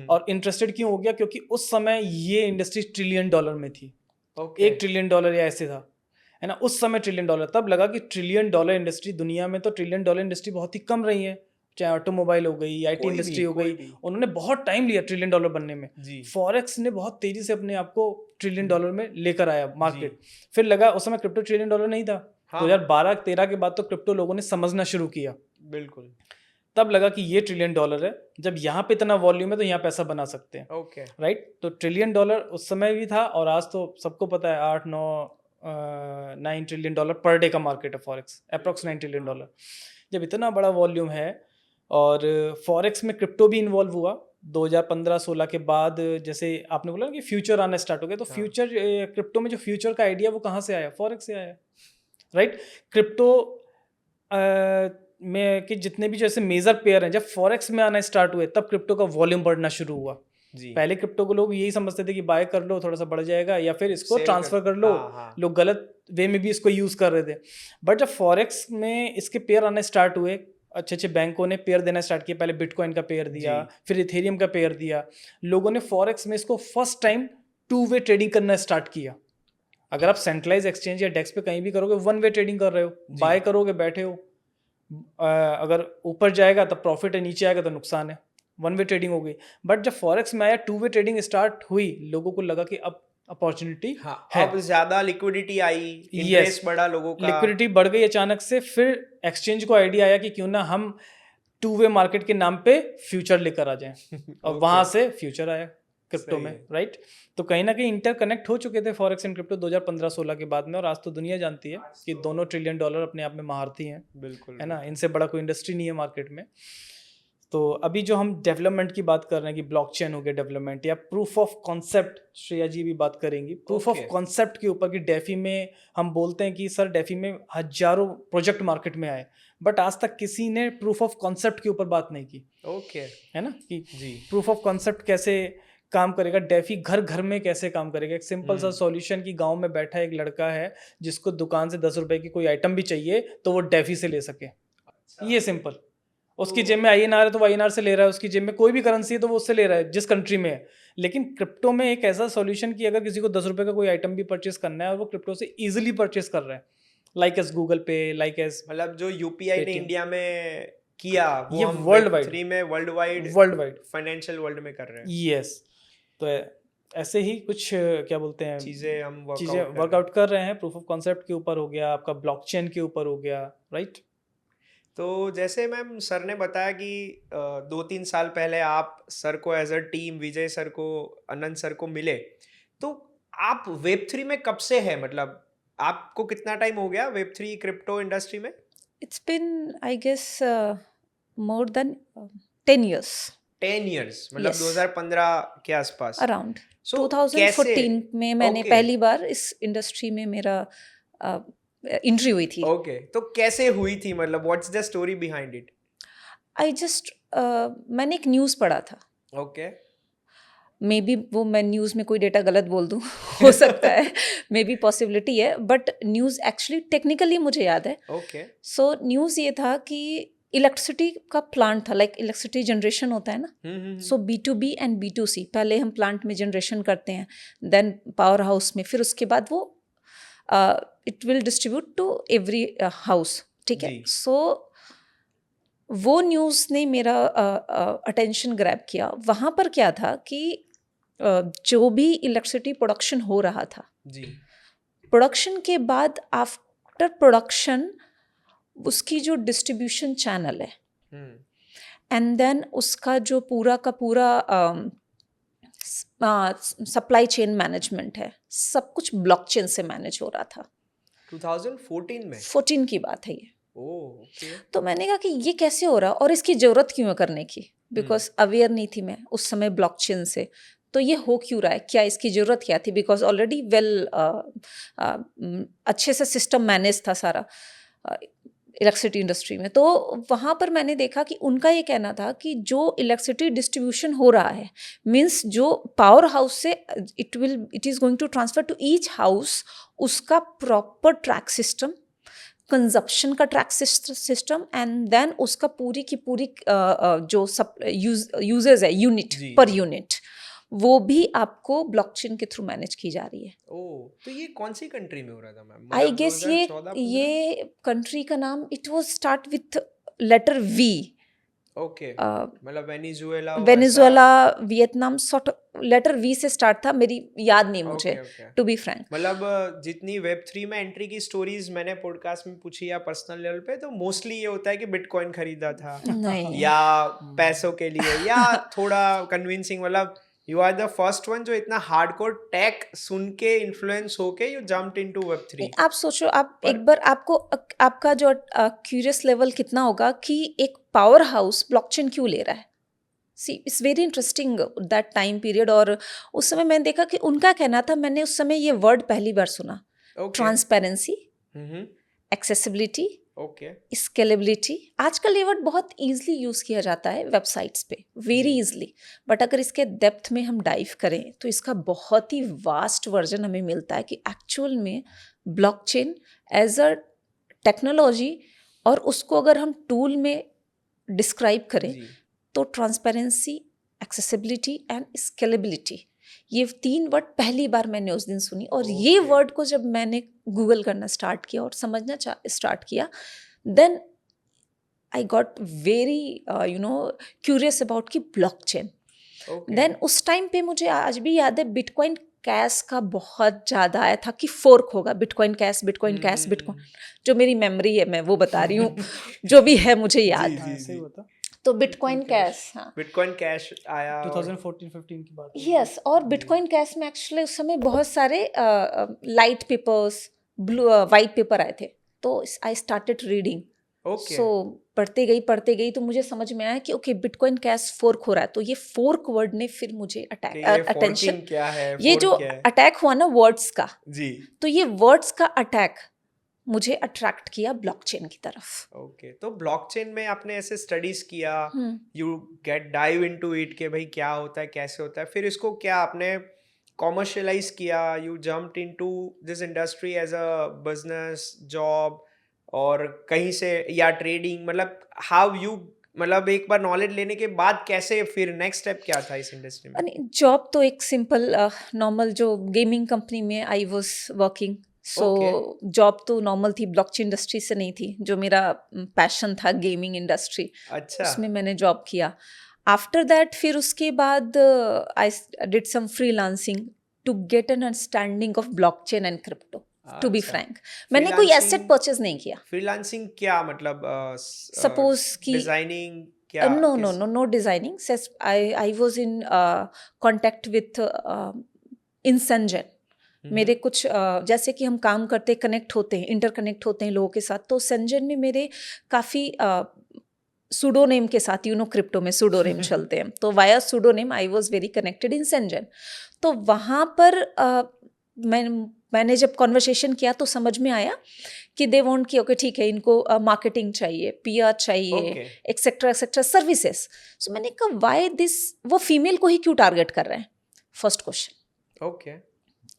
Speaker 3: और इंटरेस्टेड क्यों हो गया, क्योंकि उस समय ये इंडस्ट्री $1 ट्रिलियन में थी,
Speaker 1: Okay.
Speaker 3: $1 ट्रिलियन या ऐसे था, है ना, उस समय $1 ट्रिलियन। तब लगा कि $1 ट्रिलियन इंडस्ट्री, दुनिया में तो $1 ट्रिलियन इंडस्ट्री बहुत ही कम रही है, चाहे ऑटोमोबाइल हो गई, आईटी
Speaker 1: कोई
Speaker 3: इंडस्ट्री
Speaker 1: भी,
Speaker 3: हो गई,
Speaker 1: कोई भी।
Speaker 3: उन्होंने बहुत टाइम लिया $1 ट्रिलियन बनने में।
Speaker 1: जी
Speaker 3: फॉरेक्स ने बहुत तेजी से अपने आप को $1 ट्रिलियन में लेकर आया मार्केट। फिर लगा, उस समय क्रिप्टो $1 ट्रिलियन नहीं था,
Speaker 1: हाँ
Speaker 3: 2012-13 के बाद तो क्रिप्टो लोगों ने समझना शुरू किया,
Speaker 1: बिल्कुल।
Speaker 3: तब लगा कि ये $1 ट्रिलियन है, जब यहाँ पे इतना वॉल्यूम है तो यहाँ पैसा बना सकते हैं,
Speaker 1: ओके
Speaker 3: राइट। तो $1 ट्रिलियन उस समय भी था, और आज तो सबको पता है 8-9 ट्रिलियन पर डे का मार्केट है फॉरेक्स, अप्रोक्स $9 ट्रिलियन। जब इतना बड़ा वॉल्यूम है, और फॉरेक्स में क्रिप्टो भी इन्वॉल्व हुआ 2015-16 के बाद, जैसे आपने बोला ना कि फ्यूचर आना स्टार्ट हो गया, तो
Speaker 1: हाँ।
Speaker 3: फ्यूचर क्रिप्टो में जो फ्यूचर का आइडिया वो कहाँ से आया, फॉरेक्स से आया, राइट। क्रिप्टो में कि जितने भी जैसे मेजर पेयर हैं, जब फॉरेक्स में आना स्टार्ट हुए तब क्रिप्टो का वॉल्यूम बढ़ना शुरू हुआ।
Speaker 1: जी
Speaker 3: पहले क्रिप्टो को लोग यही समझते थे कि बाय कर लो थोड़ा सा बढ़ जाएगा, या फिर इसको
Speaker 1: Sell
Speaker 3: ट्रांसफर कर लो,
Speaker 1: हाँ।
Speaker 3: लोग गलत वे में भी इसको यूज कर रहे थे। बट जब फॉरेक्स में इसके पेयर आने स्टार्ट हुए, अच्छे अच्छे बैंकों ने पेयर देना स्टार्ट किया, पहले बिटकॉइन का पेयर दिया, फिर इथेरियम का पेयर दिया, लोगों ने फॉरेक्स में इसको फर्स्ट टाइम 2-वे ट्रेडिंग करना स्टार्ट किया। अगर आप सेंट्रलाइज एक्सचेंज या डेस्क पे कहीं भी करोगे 1-वे ट्रेडिंग कर रहे हो, बाय करोगे बैठे हो, अगर ऊपर जाएगा तो प्रॉफिट है, नीचे आएगा तो नुकसान है, 1-वे ट्रेडिंग हो गई। बट जब फॉरेक्स में आया 2-वे ट्रेडिंग स्टार्ट हुई, लोगों को लगा कि अब अपॉर्चुनिटी है,
Speaker 1: अब ज्यादा लिक्विडिटी आई, इंटरेस्ट बढ़ा लोगों का,
Speaker 3: लिक्विडिटी बढ़ गई अचानक से। फिर एक्सचेंज को आइडिया आया कि क्यों ना हम 2-वे मार्केट के नाम पे फ्यूचर लेकर आ जाएं, और वहां से फ्यूचर आया क्रिप्टो में, राइट। तो कहीं ना कहीं इंटरकनेक्ट हो चुके थे फॉरेक्स एंड क्रिप्टो 2015-16 के बाद में, और आज तो दुनिया जानती है कि दोनों $1 ट्रिलियन अपने आप में महारथी हैं,
Speaker 1: बिल्कुल
Speaker 3: है ना, इनसे बड़ा कोई इंडस्ट्री नहीं है मार्केट में। तो अभी जो हम डेवलपमेंट की बात कर रहे हैं कि ब्लॉकचेन हो गया डेवलपमेंट, या प्रूफ ऑफ कॉन्सेप्ट, श्रेया जी भी बात करेंगी प्रूफ ऑफ कॉन्सेप्ट के ऊपर, कि डेफी में हम बोलते हैं कि सर डेफी में हजारों प्रोजेक्ट मार्केट में आए, बट आज तक किसी ने प्रूफ ऑफ कॉन्सेप्ट के ऊपर बात नहीं की,
Speaker 1: ओके
Speaker 3: है ना, कि
Speaker 1: जी
Speaker 3: प्रूफ ऑफ कॉन्सेप्ट कैसे काम करेगा, डेफी घर घर में कैसे काम करेगा। एक सिंपल सा सॉल्यूशन कि गांव में बैठा एक लड़का है जिसको दुकान से 10 रुपए की कोई आइटम भी चाहिए तो वो डेफी से ले सके, ये सिंपल। उसकी जेब में INR है तो वो INR से ले रहा है, उसकी जेब में कोई भी करेंसी है तो वो उससे ले रहा है जिस कंट्री में है। लेकिन क्रिप्टो में एक ऐसा सॉल्यूशन कि अगर किसी को 10 रुपए का कोई आइटम भी परचेस करना है और वो क्रिप्टो से इजीली परचेस कर रहा है, लाइक एस गूगल पे, लाइक एस,
Speaker 1: मतलब जो UPI ने इंडिया में किया वो
Speaker 3: ये
Speaker 1: हम
Speaker 3: वर्ल्ड वाइड,
Speaker 1: 3 में वर्ल्ड वाइड फाइनेंशियल वर्ल्ड में कर रहे हैं।
Speaker 3: यस, तो ऐसे ही कुछ क्या बोलते हैं
Speaker 1: चीजें हम
Speaker 3: वर्कआउट कर रहे हैं। प्रूफ ऑफ कॉन्सेप्ट के ऊपर हो गया, आपका ब्लॉकचेन के ऊपर हो गया, राइट।
Speaker 1: तो जैसे मैम सर ने बताया कि 2-3 साल पहले आप सर को as a team, Vijay sir को, अनंत सर को मिले, तो आप Web3 में कब से है, मतलब आपको कितना टाइम हो गया Web3 क्रिप्टो इंडस्ट्री में?
Speaker 2: It's been, I guess, more than 10 years.
Speaker 1: 10 years, मतलब
Speaker 2: Yes.
Speaker 1: 2015 के आसपास।
Speaker 2: Around.
Speaker 1: So,
Speaker 2: 2014 में मैंने
Speaker 1: Okay.
Speaker 2: पहली बार इस इंडस्ट्री में मेरा एंट्री हुई थी।
Speaker 1: ओके, तो कैसे हुई थी, मतलब what's the story behind it?
Speaker 2: मैंने एक न्यूज़ पढ़ा था,
Speaker 1: ओके
Speaker 2: मे बी वो मैं न्यूज़ में कोई डेटा गलत बोल दूँ हो सकता है, मे बी पॉसिबिलिटी है, बट न्यूज़ एक्चुअली टेक्निकली मुझे याद है।
Speaker 1: ओके
Speaker 2: सो न्यूज़ ये था कि इलेक्ट्रिसिटी का प्लांट था, लाइक इलेक्ट्रिसिटी जनरेशन होता है ना, सो B2B एंड B2C, पहले हम प्लांट में जनरेशन करते हैं, देन पावर हाउस में, फिर उसके बाद वो it will distribute to every house, ठीक है। सो वो न्यूज़ ने मेरा अटेंशन ग्रैब किया। वहाँ पर क्या था कि जो भी इलेक्ट्रिसिटी प्रोडक्शन हो रहा था,
Speaker 1: जी,
Speaker 2: प्रोडक्शन के बाद आफ्टर प्रोडक्शन उसकी जो डिस्ट्रीब्यूशन चैनल है एंड देन उसका जो पूरा का पूरा सप्लाई चेन मैनेजमेंट है, सब कुछ ब्लॉकचेन से मैनेज हो रहा था।
Speaker 1: 2014 में?
Speaker 2: 14 की बात है ये।
Speaker 1: ओह, ओके।
Speaker 2: तो मैंने कहा कि ये कैसे हो रहा और इसकी ज़रूरत क्यों है करने की, बिकॉज अवेयर नहीं थी मैं उस समय ब्लॉकचेन से, तो ये हो क्यों रहा है, क्या इसकी ज़रूरत क्या थी, बिकॉज ऑलरेडी अच्छे से सिस्टम मैनेज था सारा इलेक्ट्रिसिटी इंडस्ट्री में। तो वहाँ पर मैंने देखा कि उनका ये कहना था कि जो इलेक्ट्रिसिटी डिस्ट्रीब्यूशन हो रहा है मीन्स जो पावर हाउस से it is going to transfer to each house, उसका प्रॉपर ट्रैक सिस्टम, कंजप्शन का ट्रैक सिस्टम एंड देन उसका पूरी की पूरी जो यूजेज है यूनिट पर यूनिट, वो भी आपको ब्लॉकचेन के थ्रू मैनेज की जा रही है।
Speaker 1: ओह, तो ये कौन सी कंट्री में हो रहा था मैम?
Speaker 2: आई गेस ये कंट्री का नाम it was start with letter V.
Speaker 1: Okay, मतलब Venezuela,
Speaker 2: Vietnam, sort letter V से स्टार्ट था, मेरी याद नहीं मुझे टू बी फ्रैंक।
Speaker 1: मतलब जितनी वेब3 में एंट्री की स्टोरीज मैंने पॉडकास्ट में पूछी या पर्सनल लेवल पे, तो मोस्टली ये होता है कि बिटकॉइन खरीदा था
Speaker 2: नहीं
Speaker 1: या पैसों के लिए या थोड़ा कन्विंसिंग, मतलब you are the first one जो इतना हार्डकोर टेक सुन के इन्फ्लुएंस होके यू जंप्ड इनटू वेब3।
Speaker 2: आप सोचो, आप एक बार आपका जो क्यूरियस लेवल कितना होगा कि एक पावर हाउस ब्लॉकचेन क्यों ले रहा है। See it's very interesting that time period. और उस समय मैंने देखा कि उनका कहना था, मैंने उस समय ये वर्ड पहली बार सुना, ट्रांसपेरेंसी, एक्सेसिबिलिटी, स्केलेबिलिटी। आजकल ये वर्ड बहुत ईजिली यूज़ किया जाता है वेबसाइट्स पे, वेरी ईजिली, बट अगर इसके डेप्थ में हम डाइव करें तो इसका बहुत ही वास्ट वर्जन हमें मिलता है कि एक्चुअल में ब्लॉकचेन एज अ टेक्नोलॉजी, और उसको अगर हम टूल में डिस्क्राइब करें तो ट्रांसपेरेंसी, एक्सेसिबिलिटी एंड स्केलेबिलिटी, ये 3 वर्ड पहली बार मैंने उस दिन सुनी। और ये वर्ड को जब मैंने गूगल करना स्टार्ट किया और समझना स्टार्ट किया, then I got very curious about कि ब्लॉकचेन। देन उस टाइम पे मुझे आज भी याद है बिटकॉइन कैश का बहुत ज़्यादा आया था कि फोर्क होगा, bitcoin cash, bitcoin cash, bitcoin, जो मेरी मेमोरी है मैं वो बता रही हूँ जो भी है मुझे याद। तो बिटकॉइन कैश, हाँ,
Speaker 1: बिटकॉइन कैश आया
Speaker 3: 2014-15 की बात।
Speaker 2: यस, और बिटकॉइन कैश में एक्चुअली उस समय बहुत सारे light papers, blue white paper आए थे, तो आई स्टार्टेड रीडिंग। सो पढ़ते गई तो मुझे समझ में आया कि ओके बिटकॉइन कैश फोर्क हो रहा है। तो ये फोर्क वर्ड ने फिर मुझे अटेंशन, ये जो अटैक हुआ ना वर्ड्स का जी, तो ये वर्ड्स का अटैक मुझे अट्रैक्ट किया ब्लॉकचेन की तरफ।
Speaker 1: ओके, तो ब्लॉकचेन में आपने ऐसे स्टडीज किया, you get dive into it कि भाई क्या होता है, कैसे होता है, फिर इसको क्या आपने कॉमर्शियलाइज किया, you jumped into this industry as a business, job, और कहीं से या ट्रेडिंग, मतलब हाउ यू, मतलब एक बार नॉलेज लेने के बाद कैसे फिर नेक्स्ट स्टेप क्या था इस इंडस्ट्री में?
Speaker 2: जॉब तो एक सिंपल नॉर्मल जो गेमिंग कंपनी में I was working, so job तो नॉर्मल थी, ब्लॉकचेन इंडस्ट्री से नहीं थी। जो मेरा पैशन था गेमिंग इंडस्ट्री, अच्छा, उसमें मैंने जॉब किया। आफ्टर दैट फिर उसके बाद I did some freelancing to get an understanding of blockchain and crypto. To be frank, मैंने कोई एसेट परचेज नहीं किया।
Speaker 1: फ्रीलांसिंग क्या मतलब?
Speaker 2: सपोज की
Speaker 1: डिजाइनिंग क्या?
Speaker 2: No designing. I was in contact with इंसेंजन। मेरे कुछ जैसे कि हम काम करते कनेक्ट होते हैं, इंटरकनेक्ट होते हैं लोगों के साथ, तो सेंजन में मेरे काफ़ी सूडोनेम के साथ, क्रिप्टो में सूडोनेम चलते हैं, तो via pseudonym I was very connected in सेंजन। तो वहाँ पर मैंने जब कॉन्वर्सेशन किया तो समझ में आया कि दे वांट कि ओके ठीक है, इनको मार्केटिंग चाहिए, पीआर चाहिए, एक्सेट्रा एक्सेट्रा सर्विसेज। सो मैंने कहा व्हाई दिस, वो फीमेल को ही क्यों टारगेट कर रहे हैं, फर्स्ट क्वेश्चन।
Speaker 1: ओके,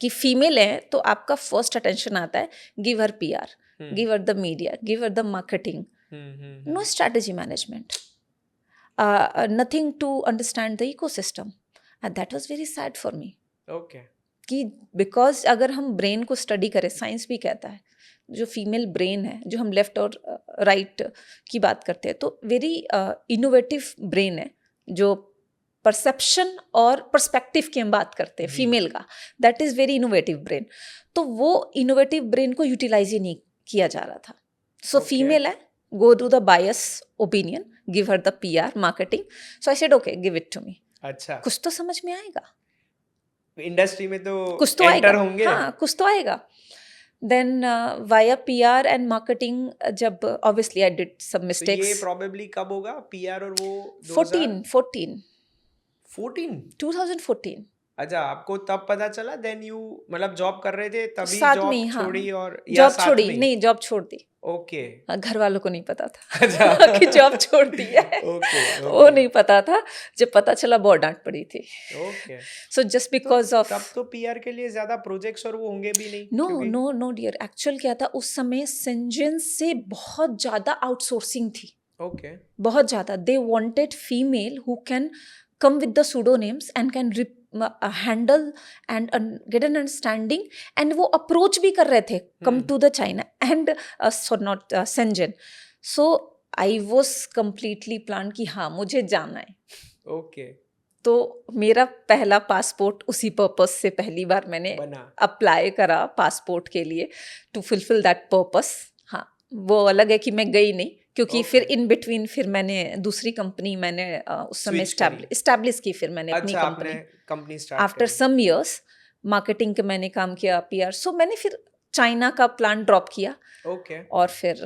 Speaker 2: कि फीमेल है तो आपका फर्स्ट अटेंशन आता है give her PR, give her the media, give her the marketing, no strategy management, nothing to understand the ecosystem, and that was very sad for me.
Speaker 1: Okay, कि
Speaker 2: because अगर हम brain को study करें, science भी कहता है जो female brain है, जो हम लेफ्ट और राइट की बात करते हैं, तो वेरी इनोवेटिव ब्रेन है, जो परसेप्शन और पर्सपेक्टिव की हम बात करते हैं फीमेल का, that is very innovative brain. तो वो इनोवेटिव ब्रेन को यूटिलाइज ही नहीं किया जा रहा था. सो
Speaker 1: Okay.
Speaker 2: फीमेल है, go to the bias opinion, give her the PR marketing. So I said okay, give it to me.
Speaker 1: अच्छा,
Speaker 2: कुछ तो समझ में आएगा,
Speaker 1: इंडस्ट्री में तो
Speaker 2: कुछ तो
Speaker 1: एंटर
Speaker 2: आएगा,
Speaker 1: होंगे.
Speaker 2: हाँ कुछ तो आएगा. Then via PR and marketing, जब obviously I did some
Speaker 1: तो ये
Speaker 2: mistakes.
Speaker 1: प्रोबेबली कब होगा पीआर और वो
Speaker 2: 14 2014
Speaker 1: अच्छा, आपको तब पता चला. देन यू मतलब जॉब कर रहे थे तभी
Speaker 2: साथ
Speaker 1: जॉब
Speaker 2: में ही, हाँ.
Speaker 1: छोड़ी और या
Speaker 2: जॉब
Speaker 1: साथ
Speaker 2: छोड़ी
Speaker 1: में?
Speaker 2: नहीं, जॉब छोड़ दी.
Speaker 1: ओके
Speaker 2: घर वालों को नहीं पता था
Speaker 1: अच्छा
Speaker 2: कि जॉब छोड़ दी है.
Speaker 1: ओके
Speaker 2: वो नहीं पता था. जब पता चला बहुत डांट पड़ी थी.
Speaker 1: Okay.
Speaker 2: So just because of
Speaker 1: तब तो पीआर के लिए ज्यादा प्रोजेक्ट्स और वो होंगे भी नहीं.
Speaker 2: नो
Speaker 1: क्योंकि-
Speaker 2: नो नो डियर, एक्चुअल क्या था उस समय सिंजन से बहुत ज्यादा आउटसोर्सिंग थी,
Speaker 1: ओके
Speaker 2: बहुत ज्यादा. They wanted female who can come with the pseudonyms and can handle and get an understanding, and वो approach भी कर रहे थे come to the China and so not Shenzhen. So I was completely planned कि हाँ मुझे जाना है.
Speaker 1: ओके
Speaker 2: तो मेरा पहला पासपोर्ट उसी पर्पस से पहली बार मैंने
Speaker 1: बना.
Speaker 2: अप्लाई करा पासपोर्ट के लिए टू फुलफिल दैट पर्पस. हाँ वो अलग है कि मैं गई नहीं, क्योंकि
Speaker 1: Okay.
Speaker 2: फिर इन बिटवीन फिर मैंने दूसरी कंपनी मैंने उस समय
Speaker 1: Switch करी.
Speaker 2: इस्टेब्लिश की फिर मैंने अपनी
Speaker 1: अच्छा आपने
Speaker 2: company.
Speaker 1: Company start
Speaker 2: after some years marketing के मैंने काम किया, PR. सो मैंने फिर चाइना का प्लान ड्रॉप किया
Speaker 1: ओके.
Speaker 2: और फिर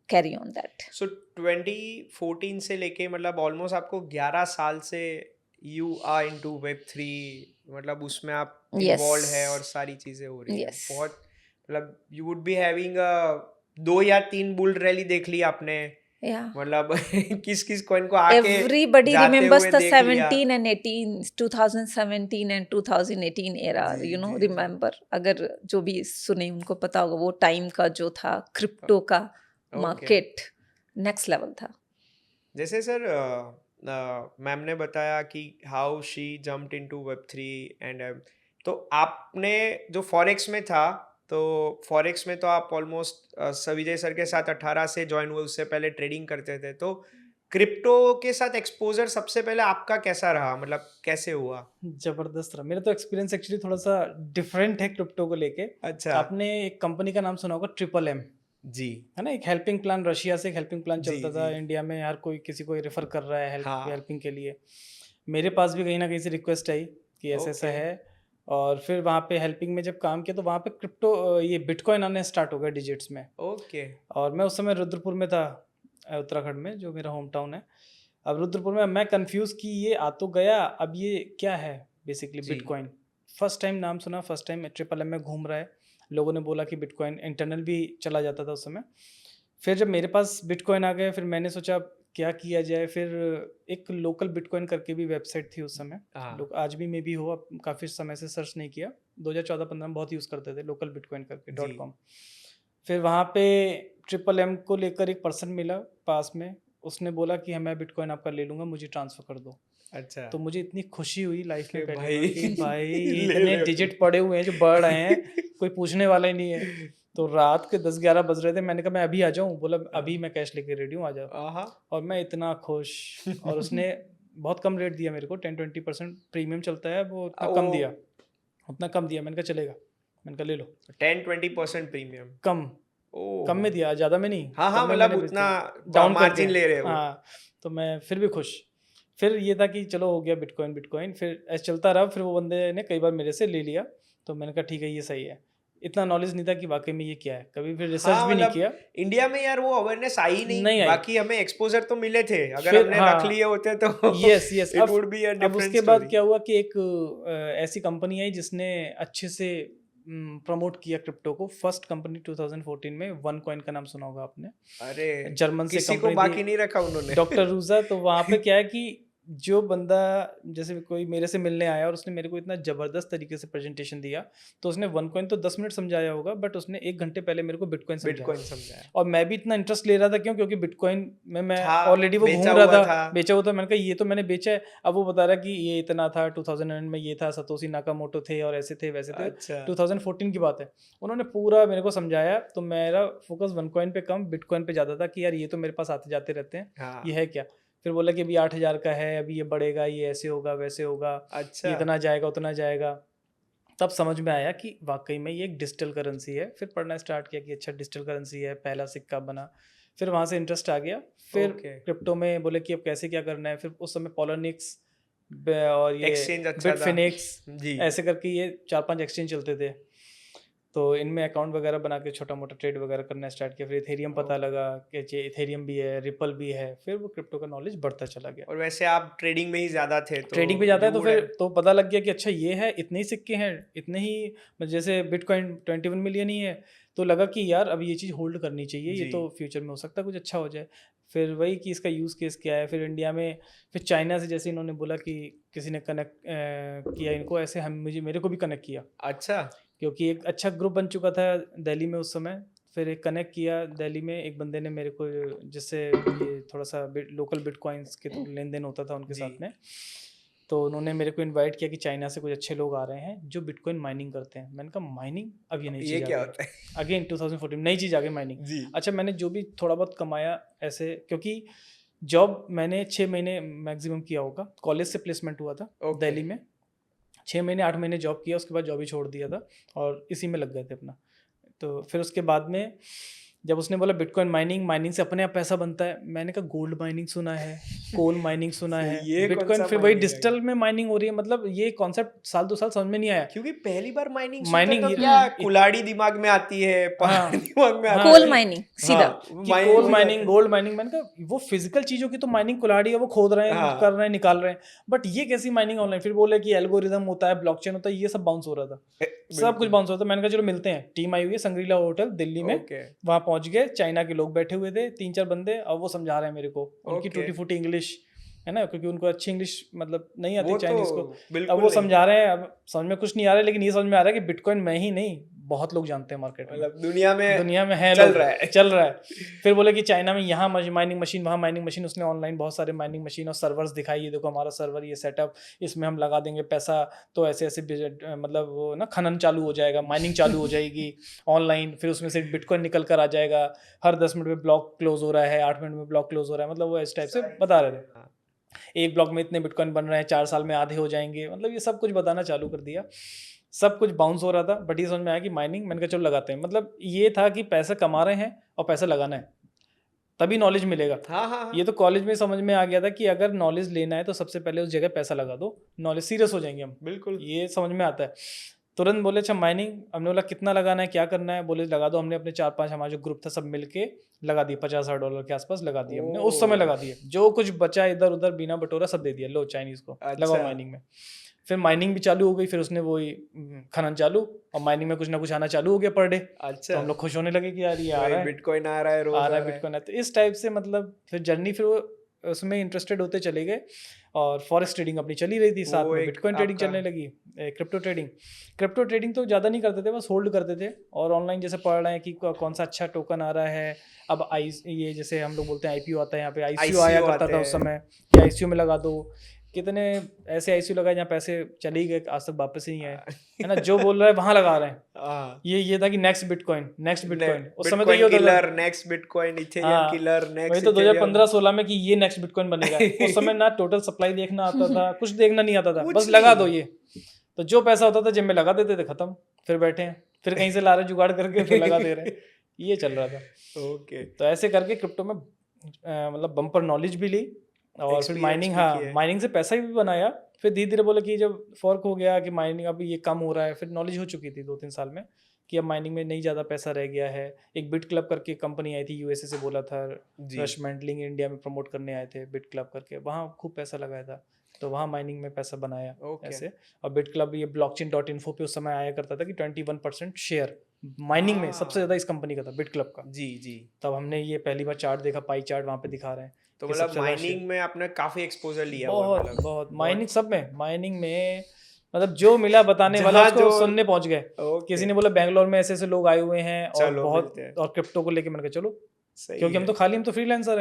Speaker 2: कैरी ऑन दैट.
Speaker 1: सो 2014 से लेके मतलब ऑलमोस्ट आपको 11 साल से यू आर इनटू Web3, मतलब उसमें आप
Speaker 2: Yes.
Speaker 1: इन्वॉल्व है और सारी चीजें हो रही है.
Speaker 2: Yes.
Speaker 1: बहुत मतलब यू वुड बी हैविंग 2 या 3 बुल रैली देख ली आपने.
Speaker 2: या
Speaker 1: मतलब किस किस कॉइन को आके
Speaker 2: everybody
Speaker 1: जाते
Speaker 2: remembers
Speaker 1: हुए
Speaker 2: the
Speaker 1: देख लिया.
Speaker 2: 17 and 18 2017 and 2018 era,
Speaker 1: ji,
Speaker 2: you know,
Speaker 1: ji, ji.
Speaker 2: remember. अगर जो भी सुने उनको पता होगा वो टाइम का जो था क्रिप्टो का
Speaker 1: Okay.
Speaker 2: मार्केट नेक्स्ट लेवल था.
Speaker 1: जैसे सर मैम ने बताया कि how she jumped into Web3 and तो आपने जो फॉरेक्स में था, तो फॉरेक्स में तो आप ऑलमोस्ट विजय सर के साथ 18 से ज्वाइन हुए, उससे पहले ट्रेडिंग करते थे. तो क्रिप्टो के साथ एक्सपोजर सबसे पहले आपका कैसा रहा, मतलब कैसे हुआ?
Speaker 3: जबरदस्त रहा. मेरा तो एक्सपीरियंस एक्चुअली थोड़ा सा डिफरेंट है क्रिप्टो को लेके.
Speaker 1: अच्छा.
Speaker 3: आपने एक कंपनी का नाम सुना होगा MMM,
Speaker 1: जी
Speaker 3: है ना. एक हेल्पिंग प्लान, रशिया से एक हेल्पिंग प्लान
Speaker 1: जी,
Speaker 3: चलता था.
Speaker 1: जी.
Speaker 3: इंडिया में हर कोई किसी को रेफर कर रहा है
Speaker 1: हाँ.
Speaker 3: हेल्पिंग के लिए. मेरे पास भी कहीं ना कहीं से रिक्वेस्ट आई कि ऐसा ऐसा
Speaker 1: Okay.
Speaker 3: है. और फिर वहाँ पे हेल्पिंग में जब काम किया तो वहाँ पे क्रिप्टो ये बिटकॉइन आने स्टार्ट हो गया डिजिट्स में.
Speaker 1: ओके.
Speaker 3: और मैं उस समय रुद्रपुर में था, उत्तराखंड में, जो मेरा होम टाउन है. अब रुद्रपुर में मैं कंफ्यूज कि ये आ तो गया, अब ये क्या है बेसिकली
Speaker 1: जी.
Speaker 3: बिटकॉइन. फर्स्ट टाइम नाम सुना, फर्स्ट टाइम MMM में घूम रहा है. लोगों ने बोला कि बिटकॉइन इंटरनल भी चला जाता था उस समय. फिर जब मेरे पास बिटकॉइन आ गए, फिर मैंने सोचा क्या किया जाए. फिर एक लोकल बिटकॉइन करके भी वेबसाइट थी उस समय,
Speaker 1: हाँ.
Speaker 3: लोग आज भी मे भी हो, अब काफ़ी समय से सर्च नहीं किया. 2014-15 में बहुत यूज़ करते थे लोकल बिटकॉइन करके
Speaker 1: जी.
Speaker 3: .com. फिर वहाँ पे MMM को लेकर एक पर्सन मिला पास में, उसने बोला कि मैं बिटकॉइन आपका ले लूँगा, मुझे ट्रांसफ़र कर दो.
Speaker 1: अच्छा.
Speaker 3: तो मुझे इतनी खुशी हुई लाइफ में
Speaker 1: कि
Speaker 3: पहली
Speaker 1: भाई
Speaker 3: बार कि भाई
Speaker 1: ले
Speaker 3: इतने
Speaker 1: ले.
Speaker 3: डिजिट पड़े हुए हैं जो बढ़ रहे हैं, कोई पूछने वाला ही नहीं है. तो रात के 10-11 बज रहे थे. मैंने कहा मैं अभी आ जाऊँ. बोला अभी मैं कैश लेके रेडी हूँ, आ जाओ.
Speaker 1: आहा.
Speaker 3: और मैं इतना खुश. और उसने बहुत कम रेट दिया मेरे को, 10-20% प्रीमियम चलता है, वो उतना कम
Speaker 1: ओ.
Speaker 3: दिया, उतना कम दिया. मैंने कहा चलेगा, मैंने कहा ले लो.
Speaker 1: 10-20% प्रीमियम.
Speaker 3: कम कम में दिया, ज़्यादा में नहीं.
Speaker 1: हाँ हाँ,
Speaker 3: कम में
Speaker 1: मतलब
Speaker 3: मैंने बेच
Speaker 1: उतना
Speaker 3: दिया. डाउन
Speaker 1: मार्जिन ले रहे हो.
Speaker 3: हाँ. तो मैं फिर भी खुश. फिर ये था कि चलो हो गया बिटकॉइन. फिर ऐसे चलता रहा. फिर वो बंदे ने कई बार मेरे से ले लिया, तो मैंने कहा ठीक है ये सही है. इतना नॉलेज नहीं था कि वाकई में ये क्या है, कभी फिर रिसर्च
Speaker 1: हाँ,
Speaker 3: भी नहीं
Speaker 1: मतलब
Speaker 3: किया.
Speaker 1: इंडिया में यार वो अवेयरनेस आई
Speaker 3: नहीं
Speaker 1: नहीं.
Speaker 3: आई.
Speaker 1: बाकी हमें एक्सपोजर तो मिले थे, अगर
Speaker 3: फिर
Speaker 1: हमने
Speaker 3: हाँ.
Speaker 1: रख लिए होते तो
Speaker 3: yes yes.
Speaker 1: It would be a
Speaker 3: अब
Speaker 1: डिफरेंट
Speaker 3: उसके बाद क्या हुआ कि एक ऐसी कंपनी आई जिसने अच्छे से प्रमोट किया क्रिप्टो को. फर्स्ट कंपनी 2014 में OneCoin का नाम सुना होगा आपने,
Speaker 1: अरे
Speaker 3: जर्मन से
Speaker 1: किसी को
Speaker 3: कंपनी
Speaker 1: बाकी नहीं रखा उन्होंने.
Speaker 3: Doctor Ruja. तो वहाँ पे क्या है कि जो बंदा जैसे कोई मेरे से मिलने आया और उसने मेरे को इतना ज़बरदस्त तरीके से प्रेजेंटेशन दिया, तो उसने OneCoin तो 10 मिनट समझाया होगा, बट उसने 1 घंटे पहले मेरे को बिटकॉइन
Speaker 1: समझाया.
Speaker 3: और मैं भी इतना इंटरेस्ट ले रहा था. क्यों? क्योंकि बिटकॉइन में मैं
Speaker 1: हाँ,
Speaker 3: ऑलरेडी वो
Speaker 1: बेचा
Speaker 3: घूम रहा
Speaker 1: हुआ
Speaker 3: था,
Speaker 1: था.
Speaker 3: बेचा हुआ था. मैंने कहा ये तो मैंने बेचा है. अब वो बता रहा कि ये इतना था, 2009 में ये था, सतोशी नाकामोटो थे और ऐसे थे वैसे थे.
Speaker 1: अच्छा.
Speaker 3: 2014 की बात है. उन्होंने पूरा मेरे को समझाया. तो मेरा फोकस OneCoin पे कम, बिटकॉइन पे ज़्यादा था कि यार ये तो मेरे पास आते जाते रहते हैं,
Speaker 1: हाँ.
Speaker 3: ये है क्या. फिर बोला कि अभी 8,000 का है, अभी ये बढ़ेगा, ये ऐसे होगा वैसे होगा,
Speaker 1: अच्छा.
Speaker 3: इतना जाएगा उतना जाएगा. तब समझ में आया कि वाकई में ये एक डिजिटल करेंसी है। फिर पढ़ना स्टार्ट किया कि अच्छा डिजिटल करेंसी है, पहला सिक्का बना। फिर वहाँ से इंटरेस्ट आ गया। फिर क्रिप्टो में बोले कि अब कैसे क्या करना है। फिर उस समय पॉलोनिक्स और ये
Speaker 1: एक्सचेंज अच्छा था
Speaker 3: बिटफिनिक्स
Speaker 1: जी।
Speaker 3: ऐसे करके ये 4-5 एक्सचेंज चलते थे, तो इनमें अकाउंट वगैरह बना के छोटा मोटा ट्रेड वगैरह करना स्टार्ट किया। फिर इथेरियम पता लगा कि इथेरियम भी है, रिपल भी है। फिर वो क्रिप्टो का नॉलेज बढ़ता चला गया।
Speaker 1: और वैसे आप ट्रेडिंग में ही ज्यादा थे, तो
Speaker 3: ट्रेडिंग पे जाता है तो
Speaker 1: जो
Speaker 3: फिर तो पता लग गया कि अच्छा ये है, इतने ही सिक्के हैं, इतने ही, जैसे बिटकॉइन 21 मिलियन ही है, तो लगा कि यार अब ये चीज़ होल्ड करनी चाहिए, ये
Speaker 1: जी।
Speaker 3: तो फ्यूचर में हो सकता है कुछ अच्छा हो जाए। फिर वही कि इसका यूज़ केस क्या है। फिर इंडिया में, फिर चाइना से जैसे इन्होंने बोला कि किसी ने कनेक्ट किया इनको, ऐसे हम मेरे को भी कनेक्ट किया,
Speaker 1: अच्छा
Speaker 3: क्योंकि एक अच्छा ग्रुप बन चुका था दिल्ली में उस समय। फिर एक कनेक्ट किया दिल्ली में एक बंदे ने मेरे को, जिससे ये थोड़ा सा लोकल बिटकॉइंस के लेन देन होता था उनके
Speaker 1: जी।
Speaker 3: साथ में। तो उन्होंने मेरे को इनवाइट किया कि चाइना से कुछ अच्छे लोग आ रहे हैं जो बिटकॉइन माइनिंग करते हैं। मैंने कहा माइनिंग, अब ये नई
Speaker 1: ये
Speaker 3: चीज़
Speaker 1: क्या
Speaker 3: आ
Speaker 1: होता है?
Speaker 3: गई अगेन 2014 नई चीज़ आ गई माइनिंग।
Speaker 1: जी
Speaker 3: अच्छा, मैंने जो भी थोड़ा बहुत कमाया ऐसे, क्योंकि जॉब मैंने 6 महीने मैक्सिमम किया होगा, कॉलेज से प्लेसमेंट हुआ था
Speaker 1: Okay.
Speaker 3: दिल्ली में। 6 महीने 8 महीने जॉब किया, उसके बाद जॉब ही छोड़ दिया था और इसी में लग गए थे अपना। तो फिर उसके बाद में जब उसने बोला बिटकॉइन माइनिंग से अपने आप पैसा बनता है, मैंने कहा गोल्ड माइनिंग सुना है, कोल माइनिंग सुना है,
Speaker 1: ये कौन
Speaker 3: बिटकॉइन
Speaker 1: सा
Speaker 3: फिर वही
Speaker 1: mining है?
Speaker 3: डिजिटल में माइनिंग हो रही है। मतलब ये कॉन्सेप्ट साल 2 साल समझ में नहीं आया।
Speaker 1: क्योंकि पहली बार माइनिंग
Speaker 3: Mining
Speaker 1: तो
Speaker 3: ये-
Speaker 1: क्या कुल्हाड़ी दिमाग में आती है,
Speaker 3: हाँ,
Speaker 1: दिमाग में आती
Speaker 2: कोल
Speaker 1: है।
Speaker 2: माइनिंग सीधा।
Speaker 3: कि कोल माइनिंग, गोल्ड माइनिंग, मैंने कहा वो फिजिकल चीजों की तो माइनिंग कुल्हाड़ी है, वो खोद रहे हैं,
Speaker 1: हाँ।
Speaker 3: कर रहे हैं, निकाल रहे हैं, बट ये कैसी माइनिंग ऑनलाइन। फिर बोले कि एल्गोरिदम होता है, ब्लॉकचेन होता है, ये सब बाउंस हो रहा था, सब कुछ बाउंस हो रहा था। मैंने कहा चलो मिलते हैं। टीम आई हुई है संग्रीला होटल दिल्ली में,
Speaker 1: ओके
Speaker 3: वहां पहुंच गए। चाइना के लोग बैठे हुए थे 3-4 बंदे, और वो समझा रहे हैं मेरे को उनकी
Speaker 1: Okay.
Speaker 3: टूटी फूटी इंग्लिश है ना, क्योंकि उनको अच्छी इंग्लिश मतलब नहीं आती
Speaker 1: वो
Speaker 3: चाइनीज को।
Speaker 1: तो
Speaker 3: अब
Speaker 1: बिल्कुल
Speaker 3: वो
Speaker 1: नहीं।
Speaker 3: समझा रहे हैं, अब समझ में कुछ नहीं आ रहा है, लेकिन ये समझ में आ रहा है कि बिटकॉइन मैं ही नहीं, बहुत लोग जानते हैं मार्केट में,
Speaker 1: मतलब दुनिया में
Speaker 3: है,
Speaker 1: चल
Speaker 3: लोग
Speaker 1: रहा है।
Speaker 3: चल रहा है। फिर बोले कि चाइना में यहाँ माइनिंग मशीन, वहाँ माइनिंग मशीन। उसने ऑनलाइन बहुत सारे माइनिंग मशीन और सर्वर्स दिखाई, ये देखो हमारा सर्वर, ये सेटअप, इसमें हम लगा देंगे पैसा, तो ऐसे ऐसे मतलब वो ना खनन चालू हो जाएगा, माइनिंग चालू हो जाएगी ऑनलाइन। फिर उसमें से बिटकॉइन निकल कर आ जाएगा, हर 10 मिनट में ब्लॉक क्लोज हो रहा है, 8 मिनट में ब्लॉक क्लोज हो रहा है। मतलब वो इस टाइप से बता रहे थे, एक ब्लॉक में इतने बिटकॉइन बन रहे हैं, 4 साल में आधे हो जाएंगे। मतलब ये सब कुछ बताना चालू कर दिया, सब कुछ बाउंस हो रहा था। बट ये समझ में आया कि माइनिंग, मैंने कहा चलो लगाते हैं। मतलब ये था कि पैसा कमा रहे हैं और पैसा लगाना है, तभी नॉलेज मिलेगा।
Speaker 1: हाँ
Speaker 3: ये तो कॉलेज में समझ में आ गया था कि अगर नॉलेज लेना है तो सबसे पहले उस जगह पैसा लगा दो, नॉलेज सीरियस हो जाएंगे हम,
Speaker 1: बिल्कुल।
Speaker 3: ये समझ में आता है। तुरंत बोले अच्छा माइनिंग। हमने बोला कितना लगाना है, क्या करना है, बोले लगा दो। हमने अपने 4-5 हमारा जो ग्रुप था सब मिलके लगा दिए, $50,000 के आसपास लगा दिए हमने उस समय लगा दिए। जो कुछ बचा इधर उधर बिना बटोरा सब दे दिया, लो चाइनीज को लगाओ माइनिंग में। फिर माइनिंग भी चालू हो गई, फिर उसने वही खनन चालू, और माइनिंग में कुछ ना कुछ आना चालू हो गया पर डे।
Speaker 1: अच्छा,
Speaker 3: तो हम लोग खुश होने लगे कि यार ये आ रहा है,
Speaker 1: बिटकॉइन आ रहा है, रोज
Speaker 3: आ रहा है बिटकॉइन है। तो इस टाइप से मतलब फिर जर्नी, फिर वो उसमें इंटरेस्टेड होते चले गए। और फॉरेक्स ट्रेडिंग अपनी चली रही थी साथ में, बिटकॉइन ट्रेडिंग चलने लगी, क्रिप्टो ट्रेडिंग तो ज़्यादा नहीं करते थे, बस होल्ड करते थे। और ऑनलाइन जैसे पढ़ रहे हैं कि कौन सा अच्छा टोकन आ रहा है। अब ये जैसे हम लोग बोलते हैं आईपीओ आता है, यहाँ पे आईसीयू आया करता था उस समय, कि आईसीयू में लगा दो। कितने ऐसे आईसीयू लगाए जहाँ पैसे चले ही गए, आज तक वापस ही नहीं आए, है ना। जो बोल रहा है वहाँ लगा रहे हैं। ये था कि नेक्स्ट बिटकॉइन उस समय तो ये होता था,
Speaker 1: next bitcoin, Ethereum killer, next.
Speaker 3: वही तो 2015-16 में कि ये नेक्स्ट बिटकॉइन बनेगा। उस समय ना टोटल सप्लाई देखना आता था, कुछ देखना नहीं आता था, बस लगा दो ये। तो जो पैसा होता था जेब में लगा देते थे, खत्म, फिर बैठे हैं, फिर कहीं से ला रहे जुगाड़ करके फिर लगा दे रहे हैं, ये चल रहा था।
Speaker 1: ओके,
Speaker 3: तो ऐसे करके क्रिप्टो में मतलब बम्पर नॉलेज भी ली, और फिर माइनिंग, माइनिंग से पैसा भी बनाया। फिर धीरे धीरे बोले कि जब फर्क हो गया कि माइनिंग अब ये कम हो रहा है, फिर नॉलेज हो चुकी थी 2-3 साल में कि अब माइनिंग में नहीं ज़्यादा पैसा रह गया है। एक बिट क्लब करके कंपनी आई थी यूएसए से, बोला था रश मेंडलिंग इंडिया में प्रमोट करने आए थे, बिट क्लब करके, वहाँ खूब पैसा लगाया था, तो वहाँ माइनिंग में पैसा बनाया ऐसे। और बिट क्लब ये blockchain.info पे उस समय आया करता था कि 21% शेयर माइनिंग में सबसे ज़्यादा इस कंपनी का था, बिट क्लब का।
Speaker 1: जी।
Speaker 3: तब हमने ये पहली बार चार्ट देखा, पाई चार्ट वहाँ पे दिखा रहे हैं।
Speaker 1: तो मतलब माइनिंग में आपने काफी एक्सपोजर लिया,
Speaker 3: बहुत माइनिंग सब में, माइनिंग में मतलब जो मिला बताने वाला उसको सुनने पहुंच गए। किसी ने बोला बेंगलोर में ऐसे ऐसे लोग आए हुए हैं और बहुत, और क्रिप्टो को लेके, मैंने कहा चलो, क्योंकि हम तो खाली, हम तो फ्रीलांसर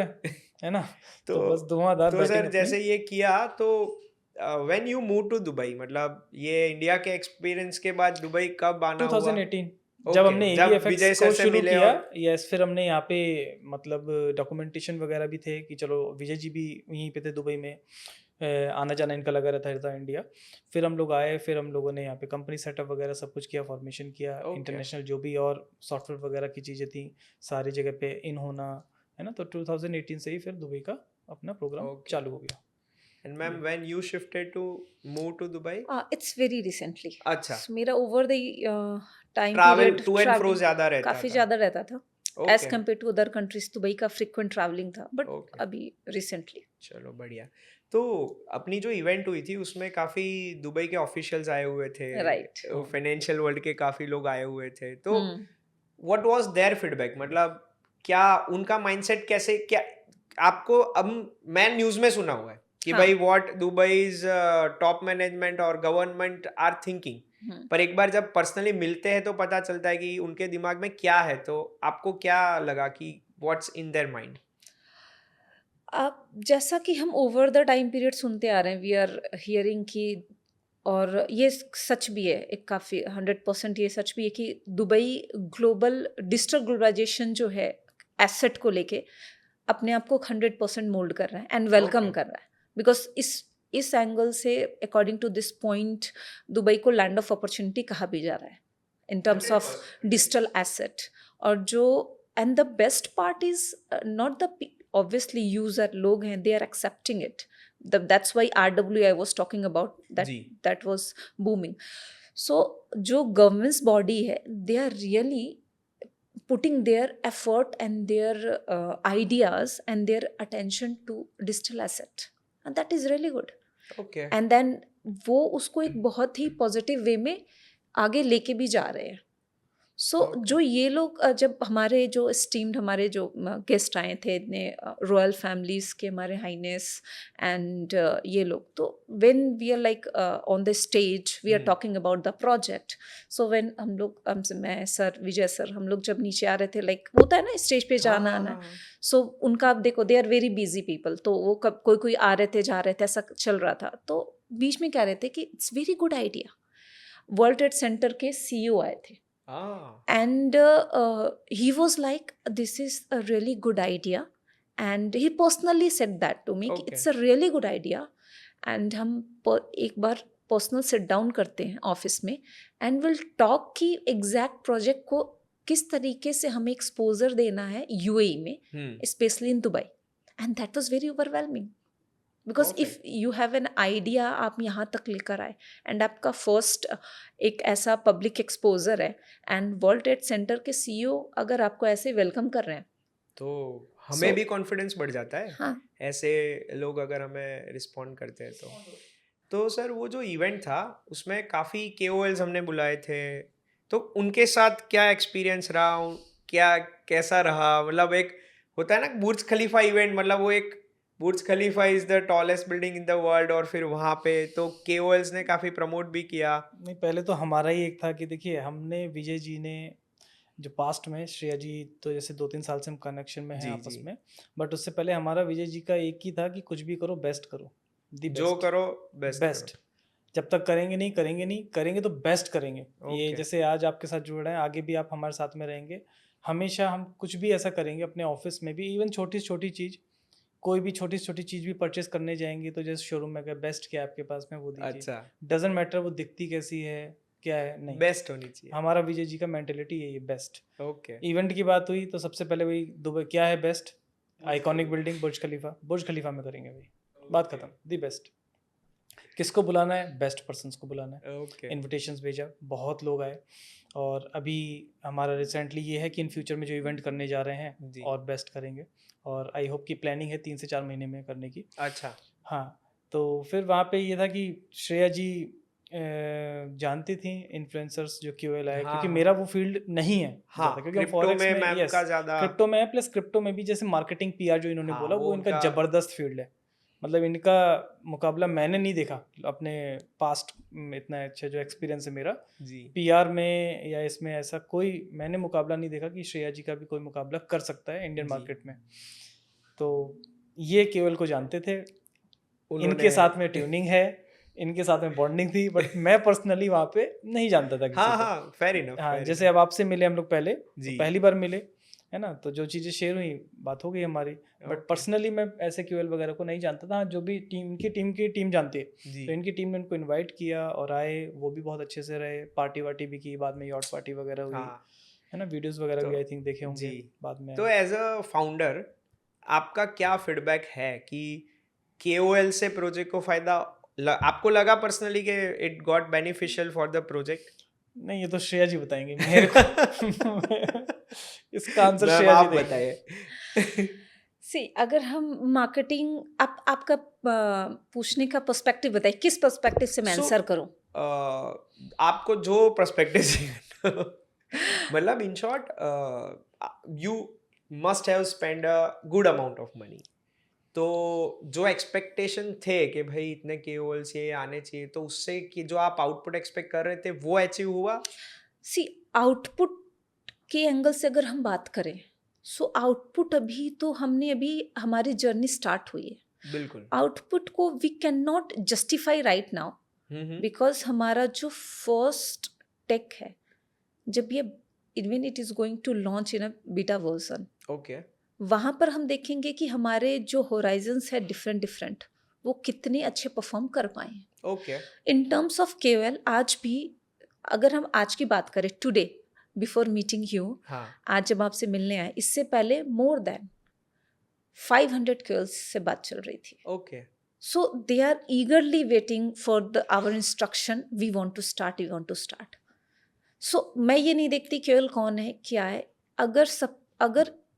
Speaker 3: है ना। तो बस धुआंधार।
Speaker 1: तो सर जैसे ये किया, तो when you move to Dubai, मतलब ये इंडिया के एक्सपीरियंस के बाद दुबई कब आना हुआ?
Speaker 3: 2018 जब हमने AVFX को शुरू किया। यस, फिर हमने यहाँ पे मतलब डॉक्यूमेंटेशन वगैरह भी थे कि चलो, विजय जी भी यहीं पे थे दुबई में, आना जाना इनका लगा रहता था इंडिया। फिर हम लोग आए, फिर हम लोगों ने यहाँ पे कंपनी सेटअप वगैरह सब कुछ किया, फॉर्मेशन किया,
Speaker 1: Okay.
Speaker 3: इंटरनेशनल जो भी और सॉफ्टवेयर वगैरह की चीज़ें थी सारी जगह पे इन होना, है ना। तो 2018 से ही फिर दुबई का अपना प्रोग्राम
Speaker 1: Okay.
Speaker 3: चालू हो गया।
Speaker 1: And ma'am, when you shifted to move to Dubai?
Speaker 2: It's very recently.
Speaker 1: अच्छा,
Speaker 2: मेरा over the time
Speaker 1: travel
Speaker 2: period
Speaker 1: to and fro ज्यादा रहता
Speaker 2: काफ़ी
Speaker 1: था।
Speaker 2: ज़्यादा रहता था as
Speaker 1: Okay.
Speaker 2: Compare to other countries. Dubai का फ्रिक्वेंट ट्रैवलिंग था, बट
Speaker 1: Okay.
Speaker 2: अभी रिसेंटली।
Speaker 1: चलो बढ़िया। तो अपनी जो इवेंट हुई थी उसमें काफी दुबई के ऑफिशियल्स आए हुए थे,
Speaker 2: Right.
Speaker 1: फाइनेंशियल वर्ल्ड के काफी लोग आए हुए थे। तो
Speaker 2: हम्म।
Speaker 1: व्हाट वाज देयर फीडबैक, मतलब क्या उनका माइंडसेट कैसे, क्या आपको, अब मैं न्यूज़ में सुना हुआ है कि
Speaker 2: हाँ।
Speaker 1: भाई व्हाट दुबईज टॉप मैनेजमेंट और गवर्नमेंट आर थिंकिंग, पर एक बार जब पर्सनली मिलते हैं तो पता चलता है कि उनके दिमाग में क्या है। तो आपको क्या लगा कि व्हाट्स इन देयर माइंड?
Speaker 2: आप जैसा कि हम ओवर द टाइम पीरियड सुनते आ रहे हैं, वी आर हियरिंग कि, और ये सच भी है, एक काफ़ी 100% ये सच भी है कि दुबई ग्लोबल डिजिटल ग्लोबलाइजेशन जो है एसेट को लेके अपने आप को 100% मोल्ड कर रहा है एंड वेलकम
Speaker 1: Okay.
Speaker 2: कर रहा है। बिकॉज इस एंगल से according to this point Dubai को लैंड ऑफ अपॉर्चुनिटी कहा भी जा रहा है in terms of digital asset. और जो and the best part is not the obviously user लोग हैं, they are accepting it. That's why RWA I was talking about that
Speaker 1: ji.
Speaker 2: that was booming. So जो government's body है, they are really putting their effort and their ideas and their attention to digital asset, and that is really good.
Speaker 1: Okay.
Speaker 2: And then वो उसको एक बहुत ही positive way में आगे लेके भी जा रहे हैं। सो जो ये लोग जब हमारे जो स्टीम्ड हमारे जो गेस्ट आए थे इतने रॉयल फैमिलीज के, हमारे हाइनेस एंड ये लोग, तो when we are like on the stage we are talking about the project. So when हम लोग मैं सर विजय सर हम लोग जब नीचे आ रहे थे, लाइक होता है ना स्टेज पे जाना आना, सो उनका आप देखो they are very busy people, तो वो कब कोई आ रहे थे जा रहे थे ऐसा चल रहा था। तो बीच में कह रहे थे कि it's very good idea. World trade centre के CEO आए थे and he was like, this is a really good idea, and he personally said that to me कि
Speaker 1: Okay.
Speaker 2: it's a really good idea, and हम एक बार personal sit down करते हैं office में and will talk कि exact project को किस तरीके से हमें एक्सपोजर देना है UAE में, specially in Dubai. And that was very overwhelming because
Speaker 1: Okay.
Speaker 2: If you have an idea, आप यहाँ तक लेकर आए एंड आपका फर्स्ट एक ऐसा पब्लिक एक्सपोजर है, एंड वर्ल्ड ट्रेड सेंटर के CEO अगर आपको ऐसे वेलकम कर रहे हैं,
Speaker 1: तो हमें
Speaker 2: So-
Speaker 1: भी कॉन्फिडेंस बढ़ जाता है।
Speaker 2: हाँ
Speaker 1: ऐसे लोग अगर हमें रिस्पॉन्ड करते हैं तो सर वो जो इवेंट था उसमें काफ़ी KOLs हमने बुलाए थे, तो उनके साथ क्या एक्सपीरियंस रहा, क्या कैसा रहा? मतलब एक होता है ना बुर्ज खलीफा इवेंट, मतलब वो एक Burj Khalifa is the tallest building in the world, और फिर वहाँ पे तो KOLs ने काफ़ी प्रमोट भी किया।
Speaker 3: नहीं, पहले तो हमारा ही एक था कि देखिए हमने विजय जी ने जो पास्ट में, श्रेया जी तो जैसे 2-3 साल से हम कनेक्शन में
Speaker 1: जी,
Speaker 3: हैं आपस
Speaker 1: जी।
Speaker 3: में, बट उससे पहले हमारा विजय जी का एक ही था कि कुछ भी करो बेस्ट करो, दी
Speaker 1: जो करो बेस्ट
Speaker 3: बेस्ट। जब तक करेंगे करेंगे तो बेस्ट करेंगे। ये
Speaker 1: Okay.
Speaker 3: जैसे आज आपके साथ जुड़ रहे हैं, आगे भी आप हमारे साथ में रहेंगे, हमेशा हम कुछ भी ऐसा करेंगे अपने ऑफिस में भी, इवन छोटी छोटी चीज़, कोई भी छोटी छोटी चीज़ भी परचेस करने जाएंगे तो जैसे शोरूम में गए, बेस्ट क्या है आपके पास में वो दीजिए।
Speaker 1: अच्छा,
Speaker 3: डजेंट मैटर वो दिखती कैसी है क्या है, नहीं,
Speaker 1: बेस्ट होनी चाहिए।
Speaker 3: हमारा विजय जी का मेंटेलिटी यही है, बेस्ट।
Speaker 1: ओके।
Speaker 3: इवेंट की बात हुई तो सबसे पहले वही दुबई क्या है बेस्ट, आइकॉनिक बिल्डिंग बुर्ज खलीफा में करेंगे भाई, बात खत्म, दी बेस्ट। किसको बुलाना है, बेस्ट पर्सन्स को बुलाना है।
Speaker 1: ओके।
Speaker 3: इनविटेशंस भेजा, बहुत लोग आए, और अभी हमारा रिसेंटली ये है कि इन फ्यूचर में जो इवेंट करने जा रहे हैं
Speaker 1: जी।
Speaker 3: और बेस्ट करेंगे, और आई होप की प्लानिंग है 3 से 4 महीने में करने की।
Speaker 1: अच्छा।
Speaker 3: हाँ, तो फिर वहाँ पे ये था कि श्रेया जी जानती थी इन्फ्लुएंसर्स जो QL है,
Speaker 1: हाँ,
Speaker 3: क्योंकि
Speaker 1: हाँ।
Speaker 3: मेरा वो फील्ड नहीं है
Speaker 1: हाँ,
Speaker 3: ज़्यादा, क्योंकि हम
Speaker 1: क्रिप्टो
Speaker 3: फॉरेक्स
Speaker 1: में
Speaker 3: में,
Speaker 1: मैम
Speaker 3: yes,
Speaker 1: का ज़्यादा,
Speaker 3: क्रिप्टो में है, प्लस क्रिप्टो में भी जैसे मार्केटिंग PR जो इन्होंने
Speaker 1: हाँ,
Speaker 3: बोला,
Speaker 1: वो
Speaker 3: वो इनका
Speaker 1: उनका-
Speaker 3: ज़बरदस्त फील्ड है। मतलब इनका मुकाबला मैंने नहीं देखा अपने पास्ट में, इतना अच्छा जो एक्सपीरियंस है मेरा
Speaker 1: जी।
Speaker 3: PR में या इसमें, ऐसा कोई मैंने मुकाबला नहीं देखा कि श्रेया जी का भी कोई मुकाबला कर सकता है इंडियन
Speaker 1: जी।
Speaker 3: मार्केट में। तो ये केवल को जानते थे, इनके
Speaker 1: उन्होंने-
Speaker 3: साथ में ट्यूनिंग है, इनके साथ में बॉन्डिंग थी, बट मैं पर्सनली वहाँ पे नहीं जानता था किसी
Speaker 1: हाँ
Speaker 3: को।
Speaker 1: हाँ, फेयर इनफ।
Speaker 3: हाँ, जैसे अब आपसे मिले हम लोग पहले,
Speaker 1: जी।
Speaker 3: तो पहली बार मिले, है ना, तो जो चीज़ें शेयर हुई बात हो गई हमारी। बट पर्सनली मैं ऐसे क्यूएल वगैरह को नहीं जानता था। हाँ, जो भी टीम जानती है
Speaker 1: जी
Speaker 3: तो इनकी टीम ने उनको इनवाइट किया और आए, वो भी बहुत अच्छे से रहे, पार्टी वार्टी भी की, बाद में यॉट पार्टी वगैरह हुई,
Speaker 1: हाँ
Speaker 3: है ना, वीडियोस वगैरह
Speaker 1: तो
Speaker 3: भी आई थिंक देखे होंगे
Speaker 1: जी
Speaker 3: बाद में।
Speaker 1: तो एज अ फाउंडर आपका क्या फीडबैक है कि KOL से प्रोजेक्ट को फायदा आपको लगा पर्सनली कि it got beneficial for the project?
Speaker 3: नहीं, ये तो श्रेया जी बताएंगे मेरे को। इसका आंसर
Speaker 1: मैम
Speaker 3: श्रेया जी
Speaker 1: आप
Speaker 3: देंगे।
Speaker 1: बताइए।
Speaker 2: सी अगर हम मार्केटिंग आपका पूछने का पर्सपेक्टिव बताइए, किस पर्सपेक्टिव से मैं
Speaker 1: So,
Speaker 2: आंसर करूं?
Speaker 1: आपको जो पर्सपेक्टिव से मतलब in short you must have spend a good amount of money, तो जो एक्सपेक्टेशन थे कि भाई इतने KOLs ये आने चाहिए, तो उससे कि जो आप आउटपुट एक्सपेक्ट कर रहे थे वो अचीव हुआ?
Speaker 2: सी आउटपुट के एंगल से अगर हम बात करें, सो आउटपुट अभी तो अभी हमारी जर्नी स्टार्ट हुई है।
Speaker 1: बिल्कुल।
Speaker 2: आउटपुट को we can not justify right now, because हमारा जो फर्स्ट टेक है, जब ये even it is going to launch in a beta version,
Speaker 1: okay
Speaker 2: वहाँ पर हम देखेंगे कि हमारे जो होराइजन्स है डिफरेंट, वो कितने अच्छे परफॉर्म कर पाए हैं।
Speaker 1: Okay
Speaker 2: in terms of KOL आज भी, अगर हम आज की बात करें, टुडे बिफोर मीटिंग यू,
Speaker 1: हाँ
Speaker 2: आज जब आपसे मिलने आए, इससे पहले मोर देन 500 KOLs से बात चल रही थी।
Speaker 1: Okay
Speaker 2: So they are eagerly waiting for our instruction. We want to start. So मैं ये नहीं देखती KOL कौन है क्या है, अगर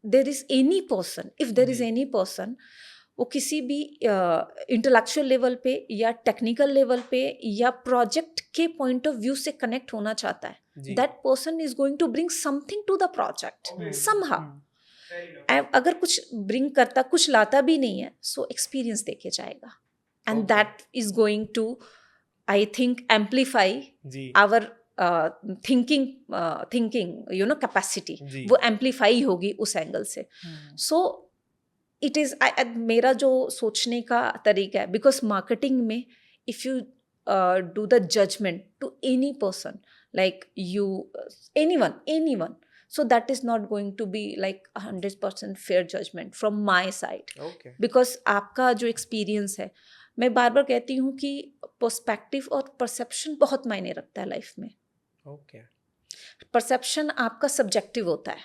Speaker 2: there is any person, if there is
Speaker 1: ji.
Speaker 2: any person, वो किसी भी इंटेलेक्चुअल लेवल पे या टेक्निकल लेवल पे या प्रोजेक्ट के पॉइंट ऑफ व्यू से कनेक्ट होना चाहता है,
Speaker 1: जी।
Speaker 2: That person is going to bring something to the project somehow. अगर कुछ ब्रिंग करता, कुछ लाता भी नहीं है, सो एक्सपीरियंस देके जाएगा, and
Speaker 1: Okay.
Speaker 2: That is going to, I think, amplify
Speaker 1: जी
Speaker 2: आवर थिंकिंग कैपेसिटी,
Speaker 1: जी।
Speaker 2: वो एम्पलीफाई होगी उस एंगल से। सो इट इज, मेरा जो सोचने का तरीका है, बिकॉज मार्केटिंग में if you do the judgement to any person, like you, anyone, so that is not going to be like 100% fair judgment from my side,
Speaker 1: okay
Speaker 2: because आपका जो experience है, मैं बार बार कहती हूँ कि पर्सपेक्टिव और परसेप्शन बहुत मायने रखता है लाइफ में।
Speaker 1: ओके
Speaker 2: परसेप्शन आपका सब्जेक्टिव होता है,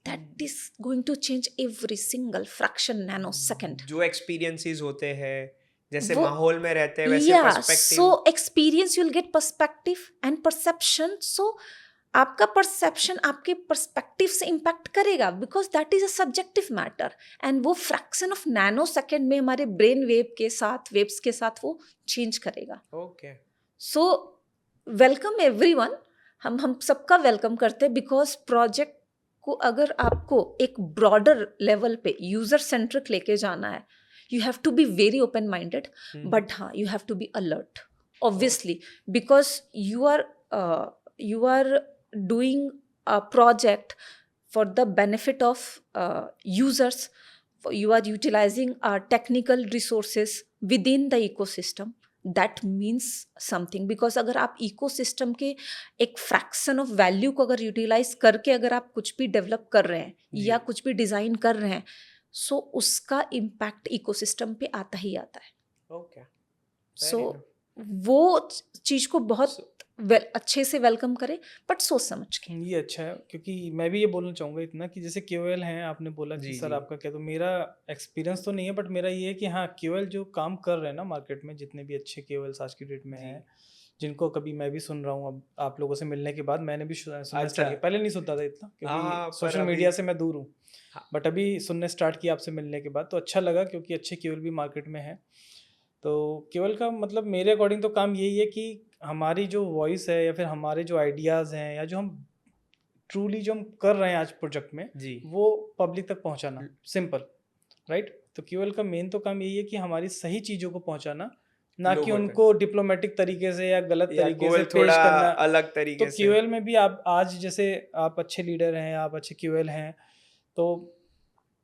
Speaker 2: that is going to change every single fraction nano second.
Speaker 1: जो एक्सपीरियंसेस होते हैं, जैसे
Speaker 2: वो-
Speaker 1: माहौल में रहते हैं वैसे
Speaker 2: Yeah,
Speaker 1: perspective.
Speaker 2: so experience you'll get perspective and perception. So आपका परसेप्शन आपके पर्सपेक्टिव से इम्पैक्ट करेगा, because that is a subjective matter, and वो फ्रैक्शन ऑफ नैनो सेकेंड में हमारे ब्रेन वेव्स के साथ वो चेंज करेगा।
Speaker 1: ओके
Speaker 2: सो वेलकम एवरीवन, हम सबका वेलकम करते हैं, बिकॉज प्रोजेक्ट को अगर आपको एक ब्रॉडर लेवल पे यूजर सेंट्रिक लेके जाना है, you have to be very open minded, but you have to be alert, obviously, because you are doing a project for the benefit of users. You are utilizing technical resources within the ecosystem. That means something, because अगर आप ecosystem के एक fraction of value को अगर utilize करके अगर आप कुछ भी develop कर रहे हैं या कुछ भी design कर रहे हैं, सो उसका इम्पैक्ट इकोसिस्टम पे आता ही आता है।
Speaker 1: ओके
Speaker 2: सो वो चीज को बहुत अच्छे से वेलकम करे, बट सोच समझ के।
Speaker 3: ये अच्छा है, क्योंकि मैं भी ये बोलना चाहूँगा इतना कि जैसे KOL हैं, आपने बोला कि
Speaker 1: जी,
Speaker 3: सर
Speaker 1: जी।
Speaker 3: आपका क्या, तो मेरा एक्सपीरियंस तो नहीं है, बट मेरा ये है कि हाँ, KOL जो काम कर रहे हैं ना मार्केट में, जितने भी अच्छे KOLs आज की डेट में हैं, जिनको कभी मैं भी सुन रहा हूँ, अब आप लोगों से मिलने के बाद मैंने भी सुनना स्टार्ट किया। पहले नहीं सुनता था इतना,
Speaker 1: हाँ,
Speaker 3: क्योंकि
Speaker 1: पर
Speaker 3: सोशल
Speaker 1: अभी-
Speaker 3: मीडिया से मैं दूर हूँ,
Speaker 1: हाँ।
Speaker 3: बट अभी सुनने स्टार्ट किया आपसे मिलने के बाद, तो अच्छा लगा, क्योंकि अच्छे KOL भी मार्केट में हैं। तो KOL का मतलब मेरे अकॉर्डिंग तो काम यही है कि हमारी जो वॉइस है या फिर हमारे जो आइडियाज़ हैं या जो हम ट्रूली जो हम कर रहे हैं आज प्रोजेक्ट में,
Speaker 1: जी
Speaker 3: वो पब्लिक तक पहुंचाना, सिंपल, राइट। तो KOL का मेन तो काम यही है कि हमारी सही चीज़ों को पहुंचाना, ना कि
Speaker 1: लोगों तक।
Speaker 3: उनको डिप्लोमेटिक तरीके से या गलत
Speaker 1: या
Speaker 3: तरीके से
Speaker 1: गोल
Speaker 3: पेश
Speaker 1: थोड़ा
Speaker 3: करना।
Speaker 1: अलग
Speaker 3: तो
Speaker 1: तरीके से।
Speaker 3: KOL में भी आप आज जैसे आप अच्छे लीडर हैं, आप अच्छे KOL हैं, तो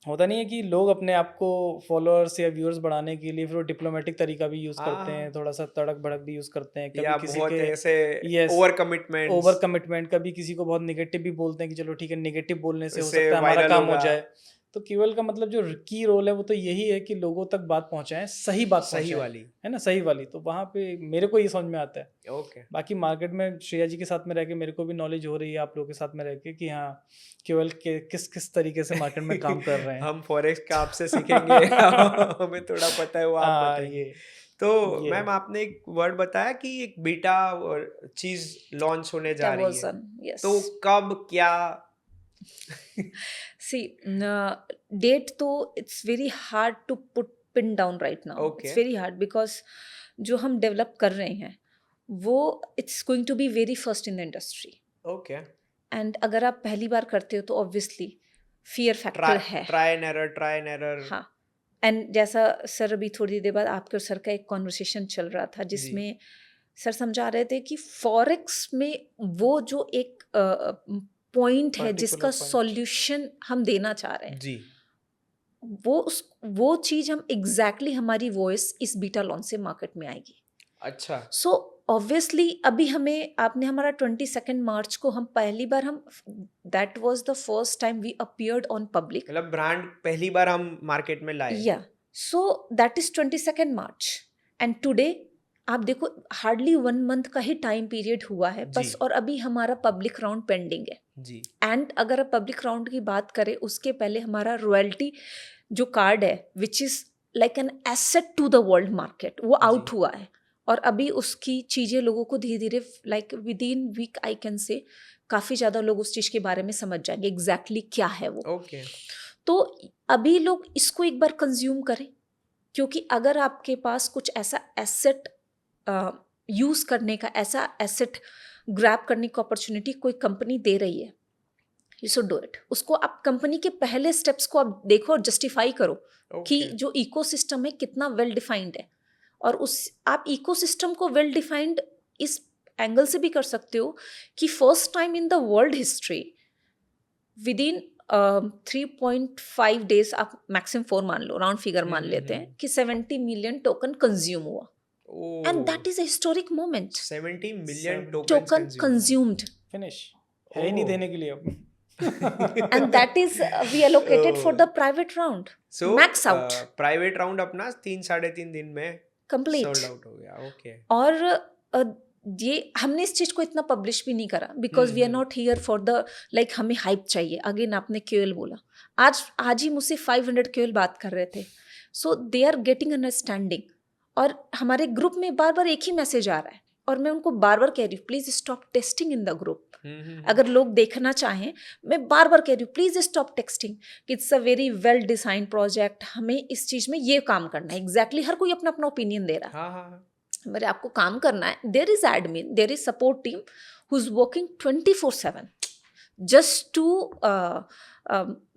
Speaker 3: होता नहीं है कि लोग अपने आप को फॉलोअर्स या व्यूअर्स बढ़ाने के लिए फिर वो डिप्लोमेटिक तरीका भी यूज करते हैं,
Speaker 1: हाँ
Speaker 3: थोड़ा सा तड़क भड़क भी यूज करते हैं,
Speaker 1: या
Speaker 3: कभी किसी
Speaker 1: बहुत
Speaker 3: के
Speaker 1: ऐसे
Speaker 3: yes
Speaker 1: over commitments
Speaker 3: over commitment, कभी किसी को बहुत नेगेटिव भी बोलते हैं कि चलो ठीक है, नेगेटिव बोलने से हो
Speaker 1: उससे
Speaker 3: सकता है हमारा
Speaker 1: वायरल
Speaker 3: काम हो
Speaker 1: होगा
Speaker 3: जाए। तो केवल का मतलब जो की रोल है वो तो यही है कि लोगों तक बात पहुंचाएं, सही बात
Speaker 1: सही
Speaker 3: पहुंचाएं,
Speaker 1: वाली।
Speaker 3: है ना, सही वाली। तो वहाँ पे मेरे को ये समझ में आता है।
Speaker 1: ओके
Speaker 3: बाकी मार्केट में श्रेया जी के साथ में रह के मेरे को भी नॉलेज हो रही है, आप लोगों के साथ में रह के, कि हाँ केवल के किस किस तरीके से मार्केट में काम कर रहे हैं।
Speaker 1: हम फॉरेक्स का आपसे सीखेंगे हमें थोड़ा पता है वो आप बताएंगे।
Speaker 3: ये
Speaker 1: तो
Speaker 3: ये
Speaker 1: मैम आपने एक वर्ड बताया कि एक बीटा चीज लॉन्च होने जा
Speaker 2: That
Speaker 1: रही
Speaker 2: was
Speaker 1: है,
Speaker 2: on, yes.
Speaker 1: तो कब क्या?
Speaker 2: See, date तो it's very hard to put pin down right now.
Speaker 1: Okay.
Speaker 2: It's very hard because जो हम डेवलप कर रहे हैं वो it's going to be very first in the industry.
Speaker 1: Okay
Speaker 2: And अगर आप पहली बार करते हो तो obviously fear factor है।
Speaker 1: Try and error.
Speaker 2: हाँ, एंड जैसा सर अभी थोड़ी देर बाद आपके और सर का एक कॉन्वर्सेशन चल रहा था
Speaker 1: जी
Speaker 2: जिसमें सर समझा रहे थे कि फॉरेक्स में वो जो एक पॉइंट है
Speaker 3: Particular
Speaker 2: जिसका
Speaker 3: point.
Speaker 2: सॉल्यूशन हम देना चाह रहे हैं,
Speaker 1: जी
Speaker 2: वो चीज हम एग्जैक्टली हमारी वॉइस इस बीटा लॉन्च से मार्केट में आएगी।
Speaker 1: अच्छा
Speaker 2: सो ऑब्वियसली अभी हमें आपने हमारा 22 मार्च को हम पहली बार हम that was the first time we appeared on public,
Speaker 1: मतलब ब्रांड पहली बार हम मार्केट में लाए।
Speaker 2: या so that is 22 March and today आप देखो हार्डली 1 मंथ का ही टाइम पीरियड हुआ है बस,
Speaker 1: जी।
Speaker 2: और अभी हमारा पब्लिक राउंड पेंडिंग है।
Speaker 1: जी
Speaker 2: एंड अगर आप पब्लिक राउंड की बात करें उसके पहले हमारा रॉयल्टी जो कार्ड है which is like an asset to the world market वो आउट हुआ है, और अभी उसकी चीज़ें लोगों को धीरे धीरे like within week I can say काफ़ी ज़्यादा लोग उस चीज़ के बारे में समझ जाएंगे एग्जैक्टली क्या है वो।
Speaker 1: ओके
Speaker 2: तो अभी लोग इसको एक बार कंज्यूम करें, क्योंकि अगर आपके पास कुछ ऐसा एसेट यूज़ करने का, ऐसा एसेट ग्रैब करने की अपॉर्चुनिटी कोई कंपनी दे रही है, यू शुड डू इट। उसको आप कंपनी के पहले स्टेप्स को आप देखो और जस्टिफाई करो कि जो इकोसिस्टम है कितना वेल डिफाइंड है, और उस आप इकोसिस्टम को वेल डिफाइंड इस एंगल से भी कर सकते हो कि first time in the world history with in 3.5 days, आप मैक्सिमम 4 मान लो, राउंड फिगर मान लेते हैं कि 70 मिलियन टोकन कंज्यूम हुआ, and that is a historic moment.
Speaker 1: 70 million
Speaker 2: token consumed
Speaker 3: finish है ही नहीं देने के लिए अब।
Speaker 2: and that is we allocated for the private round,
Speaker 1: So
Speaker 2: max out,
Speaker 1: private round अपना 3-3.5 दिन में
Speaker 2: complete।
Speaker 1: सोल्ड आउट हो गया। ओके
Speaker 2: और ये हमने इस चीज को इतना पब्लिश भी नहीं करा because we are not here for the like हमें हाइप चाहिए। अगेन आपने क्यूएल बोला, आज ही मुझसे 500 क्यूएल बात कर रहे थे, सो दे आर गेटिंग अंडरस्टैंडिंग, और हमारे ग्रुप में बार बार एक ही मैसेज आ रहा है और मैं उनको बार बार कह रही हूँ please stop testing in the group. अगर लोग देखना चाहें, मैं बार बार कह रही हूँ please stop texting, it's a very well design project, हमें इस चीज में ये काम करना है। एग्जैक्टली हर कोई अपना अपना ओपिनियन दे रहा है।
Speaker 1: हाँ
Speaker 2: मेरे आपको काम करना है, there is admin, there is support team who is working 24/7 just to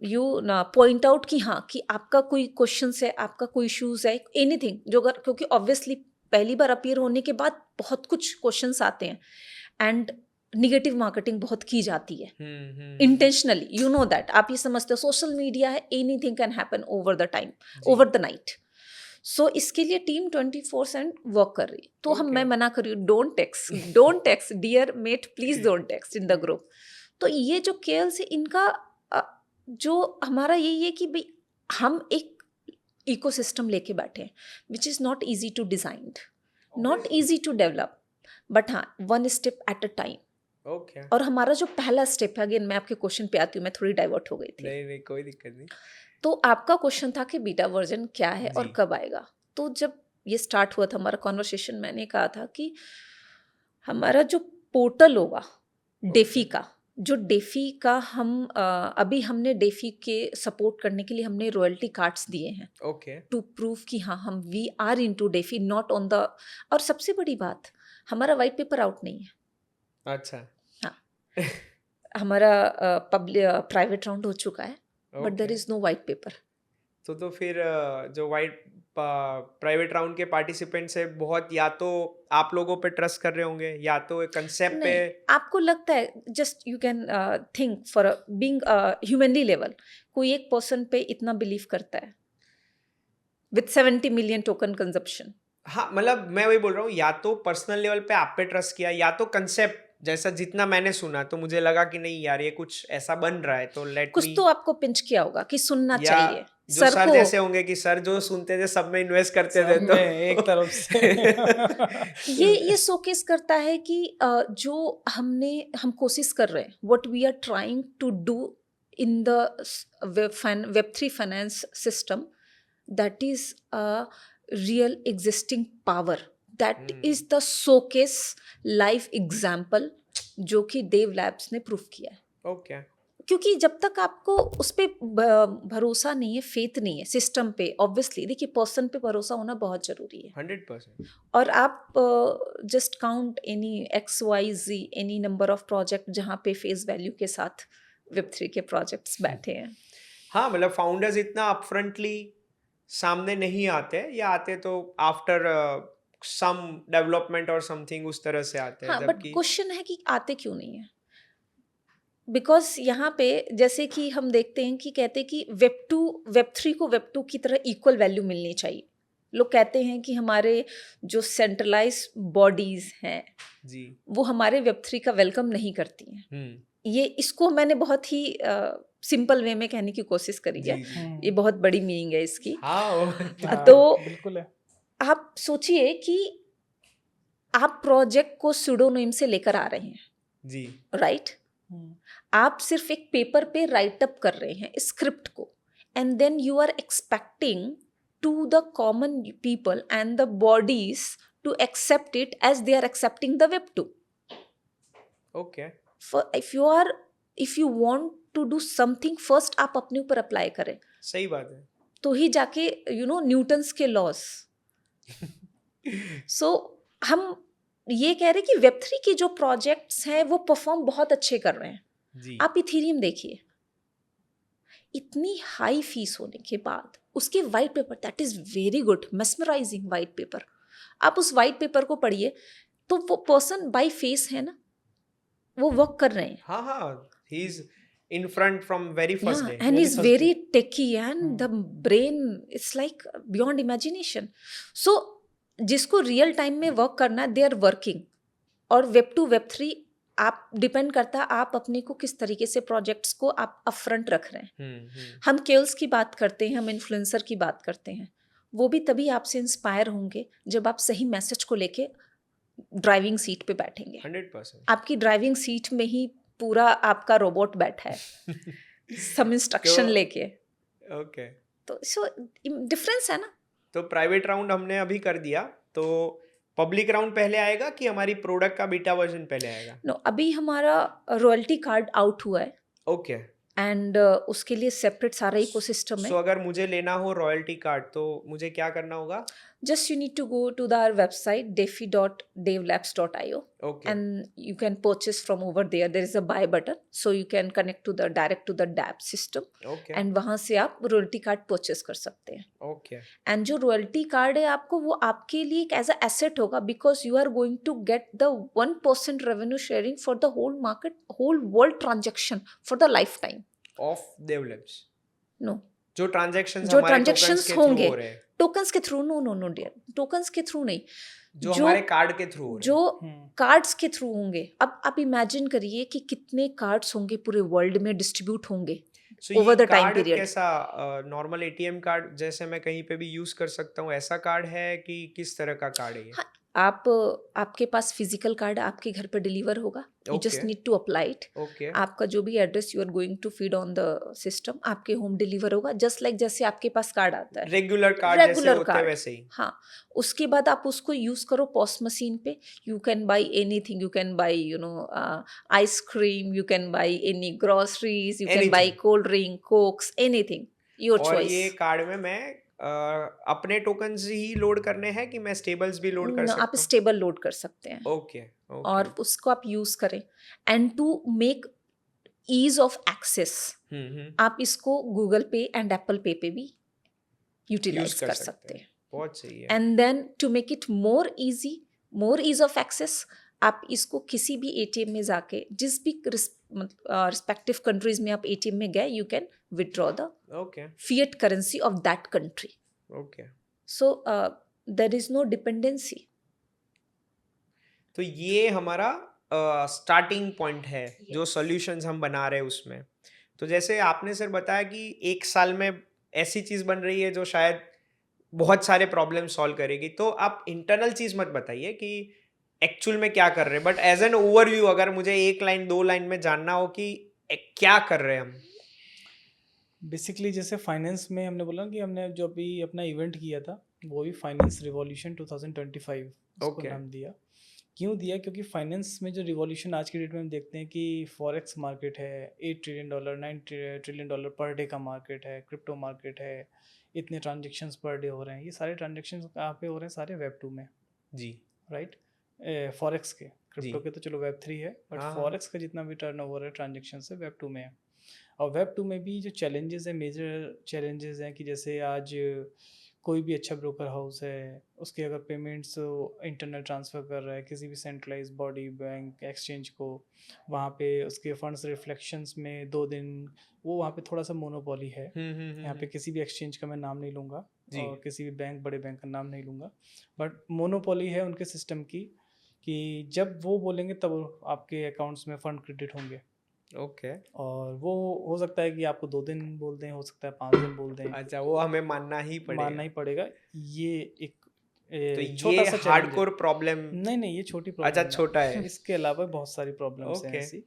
Speaker 2: you point out कि हाँ कि आपका कोई क्वेश्चन है, आपका कोई इश्यूज है, एनीथिंग जो अगर, क्योंकि ऑब्वियसली पहली बार अपीयर होने के बाद बहुत कुछ क्वेश्चंस आते हैं एंड निगेटिव मार्केटिंग बहुत की जाती है इंटेंशनली, यू नो दैट, आप ये समझते हो सोशल मीडिया है, anything can happen over the time, over the night. So इसके लिए टीम 24/7 वर्क कर रही है। तो हम मैं मना कर रही हूँ, don't text dear mate, please don't text in the group. तो ये जो केएल से इनका जो हमारा यही है कि भाई हम एक इकोसिस्टम लेके बैठे हैं which is not easy to design, not easy to develop, but हाँ 1 step at a time.
Speaker 1: Okay
Speaker 2: और हमारा जो पहला स्टेप है, अगेन मैं आपके क्वेश्चन पे आती हूँ, मैं थोड़ी डाइवर्ट हो गई थी।
Speaker 1: नहीं कोई दिक्कत नहीं।
Speaker 2: तो आपका क्वेश्चन था कि बीटा वर्जन क्या है और कब आएगा। तो जब ये स्टार्ट हुआ था हमारा कॉन्वर्सेशन, मैंने कहा था कि हमारा जो पोर्टल होगा डेफी का, जो डेफी का हम अभी हमने डेफी के सपोर्ट करने के लिए हमने रॉयल्टी कार्ड्स दिए हैं
Speaker 1: ओके
Speaker 2: टू प्रूव कि हाँ हम we are into DeFi, not on the. और सबसे बड़ी बात, हमारा वाइट पेपर आउट नहीं है।
Speaker 1: अच्छा
Speaker 2: हाँ हमारा प्राइवेट राउंड हो चुका है, but there is no white paper.
Speaker 1: तो फिर जो वाइट प्राइवेट राउंड के पार्टिसिपेंट से बहुत या तो आप लोगों पे ट्रस्ट कर रहे होंगे या तो एक कंसेप्ट पे।
Speaker 2: नहीं, आपको लगता है just you can think for being humanly level, कोई एक पर्सन पे इतना बिलीव करता है विथ 70 मिलियन टोकन कंजप्शन?
Speaker 1: हाँ मतलब मैं वही बोल रहा हूँ, या तो पर्सनल लेवल पे आप पे ट्रस्ट किया या तो कंसेप्ट जैसा जितना मैंने सुना तो मुझे लगा कि नहीं यार ये कुछ ऐसा बन रहा है तो लेट
Speaker 2: कुछ
Speaker 1: मी।
Speaker 2: तो आपको पिंच किया होगा कि सुनना
Speaker 1: या
Speaker 2: चाहिए
Speaker 1: जो
Speaker 2: सर
Speaker 1: सर
Speaker 2: को।
Speaker 1: जैसे होंगे कि सर जो सुनते थे सब में इन्वेस्ट करते थे
Speaker 3: सब
Speaker 1: तो
Speaker 3: में एक तरफ से
Speaker 2: ये शोकेस करता है कि जो हम कोशिश कर रहे हैं, what we are trying to do in the Web3 finance system, that is real existing power, that is the showcase live example जो कि देव लैब्स ने प्रूफ किया है।
Speaker 1: ओके
Speaker 2: क्योंकि जब तक आपको उस पर भरोसा नहीं है, फेथ नहीं है सिस्टम पे, ऑब्वियसली देखिए पर्सन पे भरोसा होना बहुत जरूरी है।
Speaker 1: 100%।
Speaker 2: और आप just count any XYZ any number of project जहाँ पे फेस वैल्यू के साथ Web3 के प्रोजेक्ट्स बैठे हैं।
Speaker 1: हाँ मतलब फाउंडर्स इतना अपफ्रंटली सामने नहीं आते, या आते तो आफ्टर सम डेवलपमेंट और समथिंग उस तरह से आते हैं।
Speaker 2: हाँ, बट
Speaker 1: जबकि
Speaker 2: क्वेश्चन है कि आते क्यों नहीं है? बिकॉज यहाँ पे जैसे कि हम देखते हैं कि कहते हैं कि Web3 को Web2 की तरह इक्वल वैल्यू मिलनी चाहिए। लोग कहते हैं कि हमारे जो सेंट्रलाइज बॉडीज हैं
Speaker 1: जी
Speaker 2: वो हमारे Web3 का वेलकम नहीं करती हैं। ये इसको मैंने बहुत ही सिंपल वे में कहने की कोशिश करी है। ये बहुत बड़ी मीनिंग है इसकी।
Speaker 1: हाँ
Speaker 2: तो
Speaker 3: बिल्कुल है।
Speaker 2: आप सोचिए कि आप प्रोजेक्ट को सुडोनिम से लेकर आ रहे हैं,
Speaker 1: जी
Speaker 2: राइट? आप सिर्फ एक पेपर पे राइट अप कर रहे हैं स्क्रिप्ट को, and then you are expecting to the common people and the bodies to accept it as they are accepting the Web2।
Speaker 1: Okay
Speaker 2: if you want to do something, first आप अपने ऊपर apply करें,
Speaker 1: सही बात है।
Speaker 2: तो ही जाके न्यूटन्स के लॉस। सो हम ये कह रहे हैं कि Web3 के जो प्रोजेक्ट्स हैं वो परफॉर्म बहुत अच्छे कर रहे हैं।
Speaker 1: जी
Speaker 2: आप इथेरियम देखिए, इतनी हाई फीस होने के बाद उसके white paper, that is very good, mesmerising white paper. आप उस वाइट पेपर को पढ़िए तो वो पर्सन बाय फेस है ना, वो वर्क कर रहे हैं।
Speaker 1: हाँ he is in front from very first day.
Speaker 2: And he's
Speaker 3: first
Speaker 2: very techy and the brain it's like beyond imagination. So जिसको रियल टाइम में वर्क करना है, दे आर वर्किंग। और Web2 Web3 आप डिपेंड करता है आप अपने को किस तरीके से प्रोजेक्ट्स को आप अपफ्रंट रख रहे हैं। हम केल्स की बात करते हैं, हम इन्फ्लुएंसर की बात करते हैं, वो भी तभी आपसे इंस्पायर होंगे जब आप सही मैसेज को लेके ड्राइविंग सीट पे बैठेंगे।
Speaker 1: 100%।
Speaker 2: आपकी ड्राइविंग सीट में ही पूरा आपका रोबोट बैठा है सम इंस्ट्रक्शन लेके।
Speaker 1: ओके
Speaker 2: तो सो डिफरेंस है ना।
Speaker 1: तो प्राइवेट राउंड हमने अभी कर दिया, तो पब्लिक राउंड पहले आएगा कि हमारी प्रोडक्ट का बीटा वर्जन पहले आएगा?
Speaker 2: नो, अभी हमारा रॉयल्टी कार्ड आउट हुआ है
Speaker 1: ओके
Speaker 2: एंड उसके लिए सेपरेट सारा इकोसिस्टम है।
Speaker 1: सो अगर मुझे लेना हो रॉयल्टी कार्ड तो मुझे क्या करना होगा?
Speaker 2: Just you need to go to our website defi.devlabs.io
Speaker 1: Okay.
Speaker 2: and you can purchase from over there. There is a buy button, so you can connect to the direct to the DApp system.
Speaker 1: Okay.
Speaker 2: And वहाँ से आप royalty card purchase कर सकते हैं।
Speaker 1: Okay.
Speaker 2: And जो royalty card है आपको, वो आपके लिए एक एज अ एसेट होगा, because you are going to get the 1% revenue sharing for the whole market, whole world transaction for the lifetime
Speaker 1: of Dev Labs.
Speaker 2: No,
Speaker 1: जो ट्रांजैक्शंस
Speaker 2: जो
Speaker 1: हमारे
Speaker 2: ट्रांजेक्शंस
Speaker 1: tokens के through
Speaker 2: होंगे
Speaker 1: हो रहे हैं,
Speaker 2: टोकन्स के थ्रू, नो डियर, टोकन्स के थ्रू नहीं,
Speaker 1: जो हमारे कार्ड के थ्रू हो रहे हैं।
Speaker 2: जो कार्ड्स के थ्रू होंगे। अब आप इमेजिन करिए कि कितने कार्ड्स होंगे पूरे वर्ल्ड में डिस्ट्रीब्यूट होंगे
Speaker 1: So
Speaker 2: over
Speaker 1: ये
Speaker 2: the time
Speaker 1: कार्ड
Speaker 2: period.
Speaker 1: कैसा नॉर्मल एटीएम कार्ड जैसे मैं कहीं पे भी यूज कर सकता हूँ, ऐसा कार्ड है कि किस तरह का कार्ड है ये?
Speaker 2: हाँ, आपके पास फिजिकल कार्ड आपके घर पर डिलीवर होगा, you just
Speaker 1: Okay.
Speaker 2: Need to apply it.
Speaker 1: Okay
Speaker 2: आपका जो भी address you are going to feed on the system, आपके होम डिलीवर होगा, जस्ट लाइक जैसे आपके पास कार्ड आता है,
Speaker 1: रेगुलर कार्ड जैसे
Speaker 2: Regular
Speaker 1: होते हैं
Speaker 2: card.
Speaker 1: वैसे ही।
Speaker 2: हाँ। उसके बाद आप उसको यूज करो पॉस मशीन पे, you can buy anything, you can buy ice cream, you can buy any groceries, you can
Speaker 1: Anything.
Speaker 2: By cold drink, Cokes, anything your
Speaker 1: और ये
Speaker 2: चॉइस।
Speaker 1: कार्ड में मैं अपने टोकन्स ही लोड करने हैं कि मैं स्टेबल्स भी लोड कर
Speaker 2: आप
Speaker 1: सकता हूँ?
Speaker 2: स्टेबल लोड कर सकते हैं
Speaker 1: ओके
Speaker 2: और उसको आप यूज करें। And to make ease of access, आप इसको गूगल पे एंड एप्पल पे भी यूटिलाइज
Speaker 1: यूज कर
Speaker 2: कर
Speaker 1: सकते
Speaker 2: सकते
Speaker 1: हैं।
Speaker 2: हैं।
Speaker 1: बहुत सही है।
Speaker 2: And then to make it more ease of access, आप इसको किसी भी एटीएम में जाके जिस भी रिस्पेक्टिव कंट्रीज में आप एटीएम में गए, you can withdraw the
Speaker 1: okay
Speaker 2: fiat currency of that country.
Speaker 1: Okay.
Speaker 2: So there is no dependency.
Speaker 1: तो ये हमारा स्टार्टिंग पॉइंट है जो
Speaker 2: Yes.
Speaker 1: सॉल्यूशंस हम बना रहे हैं उसमें। तो जैसे आपने सर बताया कि 1 साल में ऐसी चीज़ बन रही है जो शायद बहुत सारे प्रॉब्लम सॉल्व करेगी, तो आप इंटरनल चीज़ मत बताइए कि एक्चुअल में क्या कर रहे हैं, बट एज एन ओवरव्यू अगर मुझे 1 लाइन 2 लाइन में जानना हो कि क्या कर रहे हैं हम।
Speaker 3: बेसिकली जैसे फाइनेंस में हमने बोला कि हमने जो अभी अपना इवेंट किया था वो भी फाइनेंस रिवॉल्यूशन 2025 उसको
Speaker 1: Okay.
Speaker 3: नाम दिया. क्यों दिया? क्योंकि फाइनेंस में जो रिवॉल्यूशन आज की डेट में हम देखते हैं कि फॉरेक्स मार्केट है, $8 ट्रिलियन $9 ट्रिलियन पर डे का मार्केट है, क्रिप्टो मार्केट है, इतने ट्रांजेक्शन्स पर डे हो रहे हैं. ये सारे ट्रांजेक्शन्स कहाँ पे हो रहे हैं? सारे वेब 2 में,
Speaker 1: जी
Speaker 3: राइट. फॉरेक्स के, क्रिप्टो
Speaker 1: जी।
Speaker 3: के तो चलो वेब 3 है, बट
Speaker 1: हाँ,
Speaker 3: फॉरेक्स का जितना भी टर्नओवर है ट्रांजेक्शन से वेब 2 में है. और वेब 2 में भी जो चैलेंजेस हैं, मेजर चैलेंजेस हैं कि जैसे आज कोई भी अच्छा ब्रोकर हाउस है, उसके अगर पेमेंट्स इंटरनेट ट्रांसफ़र कर रहा है किसी भी सेंट्रलाइज बॉडी, बैंक, एक्सचेंज को, वहाँ पे उसके फंड्स रिफ्लेक्शंस में 2 दिन वो वहाँ पे थोड़ा सा मोनोपोली है. यहाँ पे किसी भी एक्सचेंज का मैं नाम नहीं लूँगा
Speaker 1: जी।
Speaker 3: और किसी भी बैंक, बड़े बैंक का नाम नहीं लूँगा, बट मोनोपोली है उनके सिस्टम की कि जब वो बोलेंगे तब आपके अकाउंट्स में फ़ंड क्रेडिट होंगे.
Speaker 1: ओके।
Speaker 3: और वो हो सकता है कि आपको 2 दिन बोल दें, हो सकता है 5 दिन बोल दें,
Speaker 1: अच्छा, वो हमें मानना ही
Speaker 3: मानना
Speaker 1: पड़ेगा।
Speaker 3: ही पड़ेगा. ये एक
Speaker 1: तो
Speaker 3: छोटा
Speaker 1: ये
Speaker 3: सा चैलेंज है.
Speaker 1: Hardcore problem.
Speaker 3: नहीं, ये छोटी
Speaker 1: अच्छा,
Speaker 3: प्रॉब्लम
Speaker 1: छोटा है।
Speaker 3: इसके अलावा बहुत सारी प्रॉब्लम्स हैं
Speaker 1: Okay.
Speaker 3: ऐसी.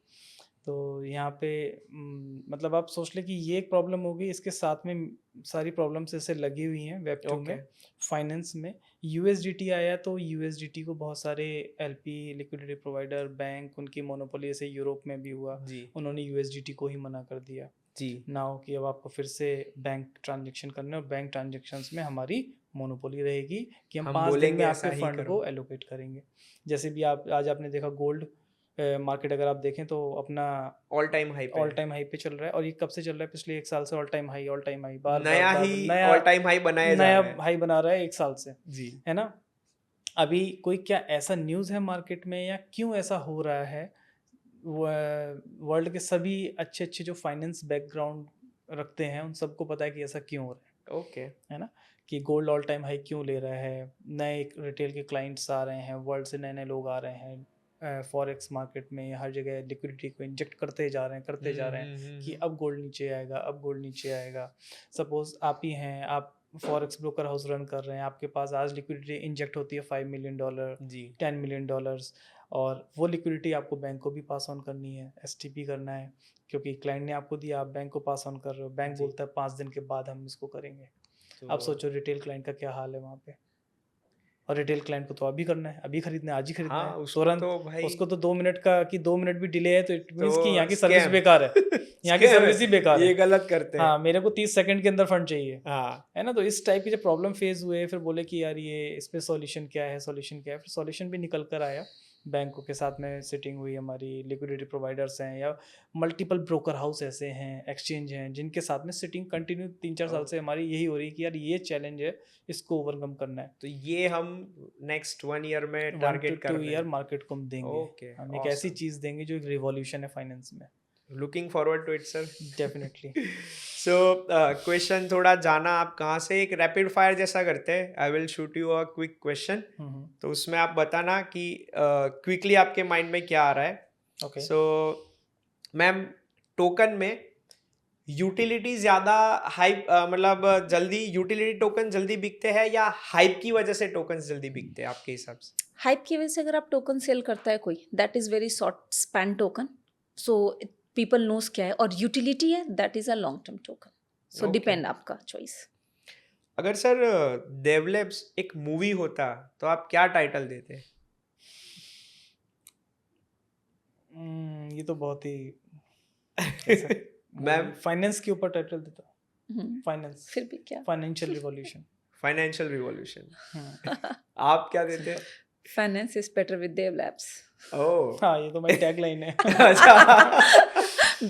Speaker 3: तो यहाँ पे मतलब आप सोच लें कि ये एक प्रॉब्लम होगी, इसके साथ में सारी प्रॉब्लम्स ऐसे लगी हुई हैं वेब 2 में. फाइनेंस में USDT आया तो USDT को बहुत सारे LP लिक्विडिटी प्रोवाइडर, बैंक, उनकी मोनोपोली ऐसे यूरोप में भी हुआ,
Speaker 1: जी
Speaker 3: उन्होंने USDT को ही मना कर दिया.
Speaker 1: जी।
Speaker 3: ना हो कि अब आपको फिर से बैंक ट्रांजेक्शन करने, और बैंक ट्रांजेक्शन्स में हमारी मोनोपोली रहेगी कि हम 5 दिन
Speaker 1: बोलेंगे
Speaker 3: में
Speaker 1: ऐसा
Speaker 3: आपके
Speaker 1: ही
Speaker 3: फंड
Speaker 1: करो।
Speaker 3: को एलोकेट करेंगे. जैसे भी आप आज आपने देखा गोल्ड मार्केट अगर आप देखें तो अपना
Speaker 1: ऑल टाइम हाई पे।
Speaker 3: ऑल टाइम हाई पे चल रहा है. और ये कब से चल रहा है? पिछले 1 साल से ऑल टाइम हाई बार
Speaker 1: नया
Speaker 3: बार
Speaker 1: ही
Speaker 3: नया
Speaker 1: ऑल टाइम हाई बनाया जा
Speaker 3: नया
Speaker 1: रहा है।
Speaker 3: हाई बना रहा है 1 साल से,
Speaker 1: जी
Speaker 3: है ना. अभी कोई क्या ऐसा न्यूज़ है मार्केट में, या क्यों ऐसा हो रहा है? वर्ल्ड के सभी अच्छे अच्छे जो फाइनेंस बैकग्राउंड रखते हैं उन सबको पता है कि ऐसा क्यों हो रहा
Speaker 1: ओके।
Speaker 3: है ना. कि गोल्ड ऑल टाइम हाई क्यों ले रहा है, नए रिटेल के क्लाइंट्स आ रहे हैं, वर्ल्ड से नए नए लोग आ रहे हैं, फॉरेक्स मार्केट में हर जगह लिक्विडिटी को इंजेक्ट करते जा रहे हैं कि अब गोल्ड नीचे आएगा, अब गोल्ड नीचे आएगा. सपोज आप ही हैं, आप फॉरेक्स ब्रोकर हाउस रन कर रहे हैं, आपके पास आज लिक्विडिटी इंजेक्ट होती है $5 मिलियन,
Speaker 1: जी
Speaker 3: $10 मिलियन, और वो लिक्विडिटी आपको बैंक को भी पास ऑन करनी है, STP करना है, क्योंकि क्लाइंट ने आपको दिया, आप बैंक को पास ऑन कर रहे हो. बैंक
Speaker 1: जी।
Speaker 3: बोलता है 5 दिन के बाद हम इसको करेंगे.
Speaker 1: तो
Speaker 3: अब सोचो रिटेल क्लाइंट का क्या हाल है वहाँ पे. और रिटेल क्लाइंट को तो अभी करना है, अभी खरीदना है, आज ही खरीदना
Speaker 1: हाँ,
Speaker 3: है
Speaker 1: उसको
Speaker 3: तुरंत.
Speaker 1: तो भाई
Speaker 3: उसको तो 2 मिनट का कि 2 मिनट भी डिले है तो इट मीन्स
Speaker 1: तो
Speaker 3: कि यहाँ की सर्विस
Speaker 1: scam।
Speaker 3: बेकार है. यहाँ की
Speaker 1: Scam है।
Speaker 3: सर्विस ही बेकार
Speaker 1: ये
Speaker 3: है.
Speaker 1: गलत करते हैं।
Speaker 3: हाँ, मेरे को 30 सेकंड के अंदर फंड चाहिए,
Speaker 1: हाँ
Speaker 3: है ना. तो इस टाइप के जो प्रॉब्लम फेस हुए, फिर बोले कि यार ये इस पे सॉल्यूशन क्या है, फिर सॉल्यूशन भी निकल कर आया. बैंकों के साथ में सिटिंग हुई हमारी, लिक्विडिटी प्रोवाइडर्स हैं या मल्टीपल ब्रोकर हाउस ऐसे हैं, एक्सचेंज हैं, जिनके साथ में सिटिंग कंटिन्यू 3-4 साल से हमारी यही हो रही है कि यार ये चैलेंज है, इसको ओवरकम करना है.
Speaker 1: तो ये हम नेक्स्ट 1 ईयर में
Speaker 3: 1
Speaker 1: टारगेट
Speaker 3: to
Speaker 1: कर
Speaker 3: 2
Speaker 1: रहे
Speaker 3: ईयर
Speaker 1: हैं।
Speaker 3: मार्केट को हम देंगे.
Speaker 1: ओके,
Speaker 3: हम एक ऐसी चीज़ देंगे जो एक रिवॉल्यूशन है फाइनेंस में.
Speaker 1: Looking forward to it sir.
Speaker 3: Definitely.
Speaker 1: So question थोड़ा जाना आप कहाँ से, एक रैपिड फायर जैसा करते हैं. I will shoot you a quick question, तो उसमें आप बताना कि क्विकली आपके माइंड में क्या आ रहा है.
Speaker 3: ओके.
Speaker 1: सो मैम, टोकन में यूटिलिटी ज़्यादा हाइप, मतलब जल्दी यूटिलिटी टोकन जल्दी बिकते हैं या हाइप की वजह से टोकन जल्दी बिकते हैं आपके हिसाब से?
Speaker 2: हाइप की वजह से अगर आप टोकन सेल करता है कोई, that is very short span token, so people knows क्या है. और यूटिलिटी है, that is a long term token. So
Speaker 1: Okay.
Speaker 2: Depend आपका चॉइस.
Speaker 1: अगर सर डेवलप्स एक मूवी होता तो आप क्या टाइटल देते?
Speaker 3: ये तो बहुत ही
Speaker 1: मैम,
Speaker 3: फाइनेंस के ऊपर टाइटल देता. फाइनेंस,
Speaker 2: फिर भी क्या,
Speaker 3: फाइनेंशियल रिवॉल्यूशन.
Speaker 1: Financial revolution. आप क्या देते?
Speaker 2: Finance is better with Dev Labs.
Speaker 1: Oh
Speaker 3: हाँ, ये तो मेरी टैगलाइन है.
Speaker 1: अच्छा.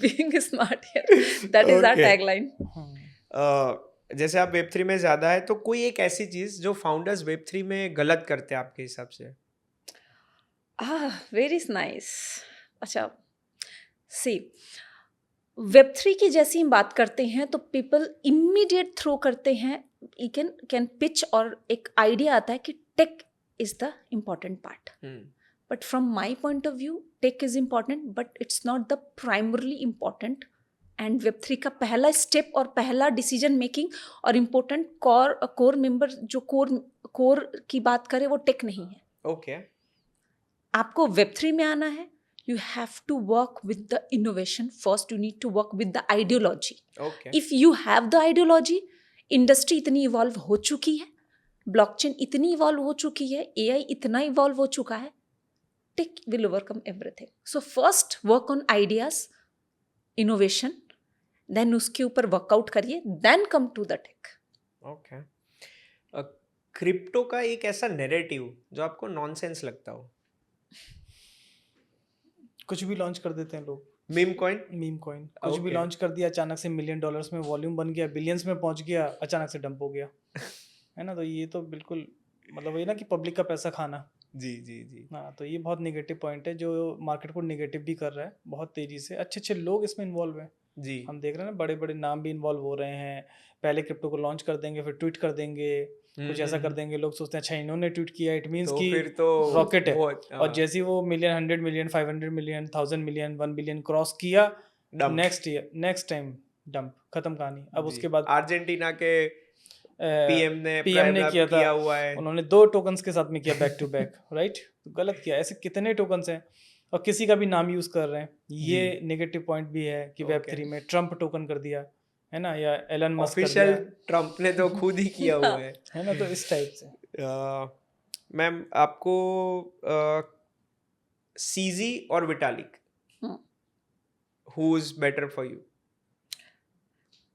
Speaker 2: Being smart here, that is our
Speaker 1: Okay.
Speaker 2: tagline.
Speaker 1: जैसे आप वेब3 में ज़्यादा है, तो कोई एक ऐसी चीज़ जो फाउंडर्स वेब3 में गलत करते हैं आपके हिसाब से?
Speaker 2: Very nice. अच्छा, सी, वेब3 की जैसी हम बात करते हैं तो पीपल इमीडिएट थ्रो करते हैं, यू कैन पिच, और एक आइडिया आता है कि tech is the important part. But from my point of view, tech is important, but it's not the primarily important. And Web3 का पहला स्टेप और पहला डिसीजन मेकिंग और इम्पोर्टेंट कोर मेंबर जो कोर की बात करे वो टेक नहीं है.
Speaker 1: ओके,
Speaker 2: आपको Web3 में आना है, you have to work with the innovation first. You need to work with the ideology.
Speaker 1: Okay,
Speaker 2: If you have the ideology, industry इतनी इवॉल्व हो चुकी है, ब्लॉकचेन इतनी इवॉल्व हो चुकी है, AI इतना इवॉल्व हो चुका है, tech will overcome everything. So first work on ideas, innovation, then उसके ऊपर वर्कआउट करिए, then come to the tech.
Speaker 1: Okay. Crypto का एक ऐसा नैरेटिव जो आपको नॉनसेंस लगता हो?
Speaker 3: कुछ भी लॉन्च कर देते हैं लोग।
Speaker 1: Meme coin?
Speaker 3: मीम कॉइन कुछ भी
Speaker 1: Okay.
Speaker 3: लॉन्च कर दिया, अचानक से $1 मिलियन में वॉल्यूम बन गया, बिलियंस में पहुंच गया, अचानक से डंप हो गया। है ना, तो ये तो बिल्कुल मतलब वही ना कि पब्लिक का पैसा खाना।
Speaker 1: जी जी जी।
Speaker 3: हाँ, तो ये बहुत नेगेटिव पॉइंट है जो मार्केट को नेगेटिव भी कर रहा है बहुत तेजी से। अच्छे अच्छे लोग इसमें इन्वॉल्व हैं,
Speaker 1: जी
Speaker 3: हम देख रहे हैं ना, बड़े बड़े नाम भी इन्वॉल्व हो रहे हैं। पहले क्रिप्टो को लॉन्च कर देंगे, फिर ट्वीट कर देंगे, कुछ ऐसा कर देंगे, लोग सोचते हैं अच्छा इन्होंने ट्वीट किया, इट मीन्स
Speaker 1: तो
Speaker 3: कि
Speaker 1: फिर तो
Speaker 3: रॉकेट है।
Speaker 1: बहुत,
Speaker 3: और जैसे ही वो million, 100 million, 500 million, 1000 million, 1 billion cross किया,
Speaker 1: Dump.
Speaker 3: नेक्स्ट टाइम डंप, खत्म कहानी। अब
Speaker 1: जी।
Speaker 3: उसके बाद
Speaker 1: अर्जेंटीना के पीएम ने
Speaker 3: किया था,
Speaker 1: हुआ है।
Speaker 3: उन्होंने 2 टोकन्स के साथ में किया बैक टू बैक, राइट। तो गलत किया। ऐसे कितने टोकन्स हैं और किसी का भी नाम यूज कर रहे हैं। ये नेगेटिव पॉइंट भी है कि Web3 में ट्रम्प टोकन कर दिया है ना, या एलन मस्क कर
Speaker 1: ऑफिशियल
Speaker 3: दिया,
Speaker 1: ट्रम्प ने तो खुद ही किया हुआ है।
Speaker 3: है ना। तो इस टाइप से
Speaker 1: मैम आपको सीजी और Vitalik, who is better for you?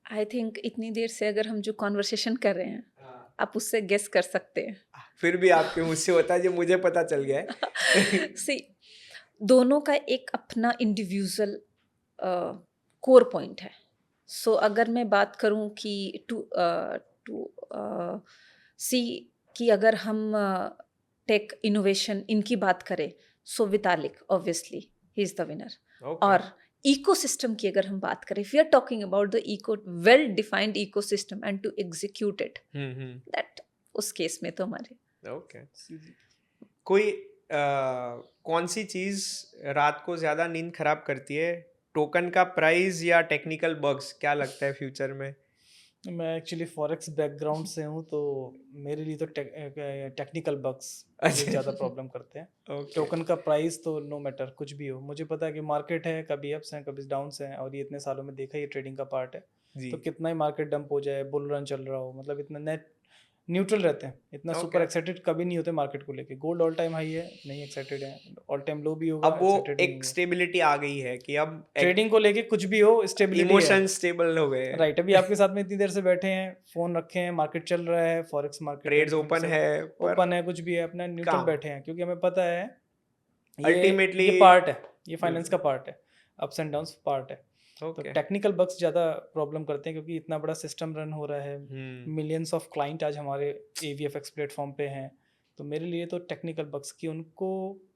Speaker 2: I think इतनी देर से अगर हम जो कॉन्वर्सेशन कर रहे हैं, आप उससे गेस कर सकते हैं।
Speaker 1: फिर भी आपके मुझसे होता है जो मुझे पता चल गया है।
Speaker 2: सी, दोनों का एक अपना इंडिविजुअल कोर पॉइंट है। सो अगर मैं बात करूं कि टू सी कि अगर हम टेक इनोवेशन इनकी बात करें, so Vitalik obviously he is the winner. और इकोसिस्टम की अगर हम बात करें, we are talking about the well defined ecosystem and to execute it, that उस केस में तो हमारे
Speaker 1: ओके। कोई कौन सी चीज रात को ज्यादा नींद खराब करती है, टोकन का प्राइस या टेक्निकल बग्स? क्या लगता है फ्यूचर में?
Speaker 3: मैं एक्चुअली फॉरेक्स बैकग्राउंड से हूँ, तो मेरे लिए तो टेक्निकल बग्स ज़्यादा प्रॉब्लम करते हैं। टोकन का प्राइस तो नो मैटर, कुछ भी हो, मुझे पता है कि मार्केट है, कभी अप्स हैं कभी डाउन्स हैं, और ये इतने सालों में देखा, ये ट्रेडिंग का पार्ट है। तो कितना ही मार्केट डंप हो जाए, बुल रन चल रहा हो, मतलब इतना नेट न्यूट्रल रहते हैं, इतना सुपर एक्साइटेड कभी नहीं होते मार्केट को लेके। गोल्ड ऑल टाइम हाई है, नहीं एक्साइटेड है, ऑल टाइम लो भी होगा।
Speaker 1: अब वो एक स्टेबिलिटी आ गई है कि अब
Speaker 3: ट्रेडिंग को लेके कुछ भी हो, स्टेबिलिटी,
Speaker 1: इमोशन स्टेबल हो गए।
Speaker 3: राइट। अभी आपके साथ में इतनी देर से बैठे हैं, फोन रखे हैं, मार्केट चल रहा है, फॉरेक्स मार्केट
Speaker 1: ट्रेड्स ओपन है,
Speaker 3: कुछ भी है, अपना न्यूट्रल बैठे हैं, क्योंकि हमें पता है
Speaker 1: अल्टीमेटली
Speaker 3: ये पार्ट है, ये फाइनेंस का पार्ट है, अप्स एंड डाउन्स पार्ट है। तो टेक्निकल बग्स ज़्यादा प्रॉब्लम करते हैं, क्योंकि इतना बड़ा सिस्टम रन हो रहा है, मिलियंस ऑफ क्लाइंट आज हमारे AVFX प्लेटफॉर्म पे हैं। तो मेरे लिए तो टेक्निकल बग्स की उनको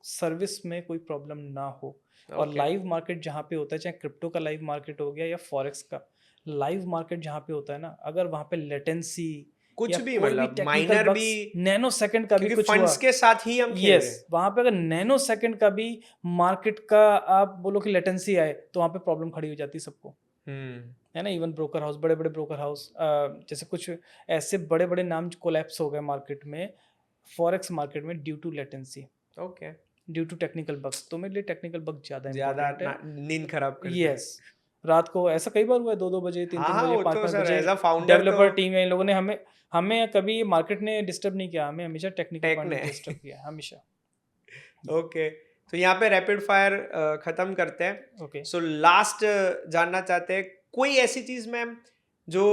Speaker 3: सर्विस में कोई प्रॉब्लम ना हो। और लाइव मार्केट जहाँ पे होता है, चाहे क्रिप्टो का लाइव मार्केट हो गया या फॉरेक्स का लाइव मार्केट जहाँ पे होता है ना, अगर वहाँ पे लेटेंसी
Speaker 1: कुछ भी, मतलब माइनर भी,
Speaker 3: नैनो सेकंड का भी कुछ
Speaker 1: फंड्स के साथ ही हम खेल रहे हैं।
Speaker 3: वहां पे अगर नैनो सेकंड का भी मार्केट का आप बोलो कि लेटेंसी आए, तो वहां पे प्रॉब्लम खड़ी हो जाती है सबको, है ना। इवन ब्रोकर हाउस, बड़े बड़े ब्रोकर हाउस, जैसे कुछ ऐसे बड़े बड़े नाम कोलैप्स हो गए मार्केट में, फॉरेक्स मार्केट में, due to latency,
Speaker 1: okay,
Speaker 3: due to technical bugs. तो मेरे लिए टेक्निकल बग ज्यादा
Speaker 1: नींद खराब करते
Speaker 3: हैं। यस, रात को ऐसा कई बार हुआ है, 2-2 बजे, 3-3 बजे, 5-5 बजे। डेवलपर टीम है, इन लोगों ने हमें कभी मार्केट ने डिस्टर्ब नहीं किया, हमें हमेशा टेक्निकल पॉइंट ने डिस्टर्ब किया, हमेशा।
Speaker 1: ओके, तो यहाँ पे रैपिड फायर खत्म करते हैं।
Speaker 3: ओके,
Speaker 1: सो लास्ट जानना चाहते हैं कोई ऐसी चीज मैम जो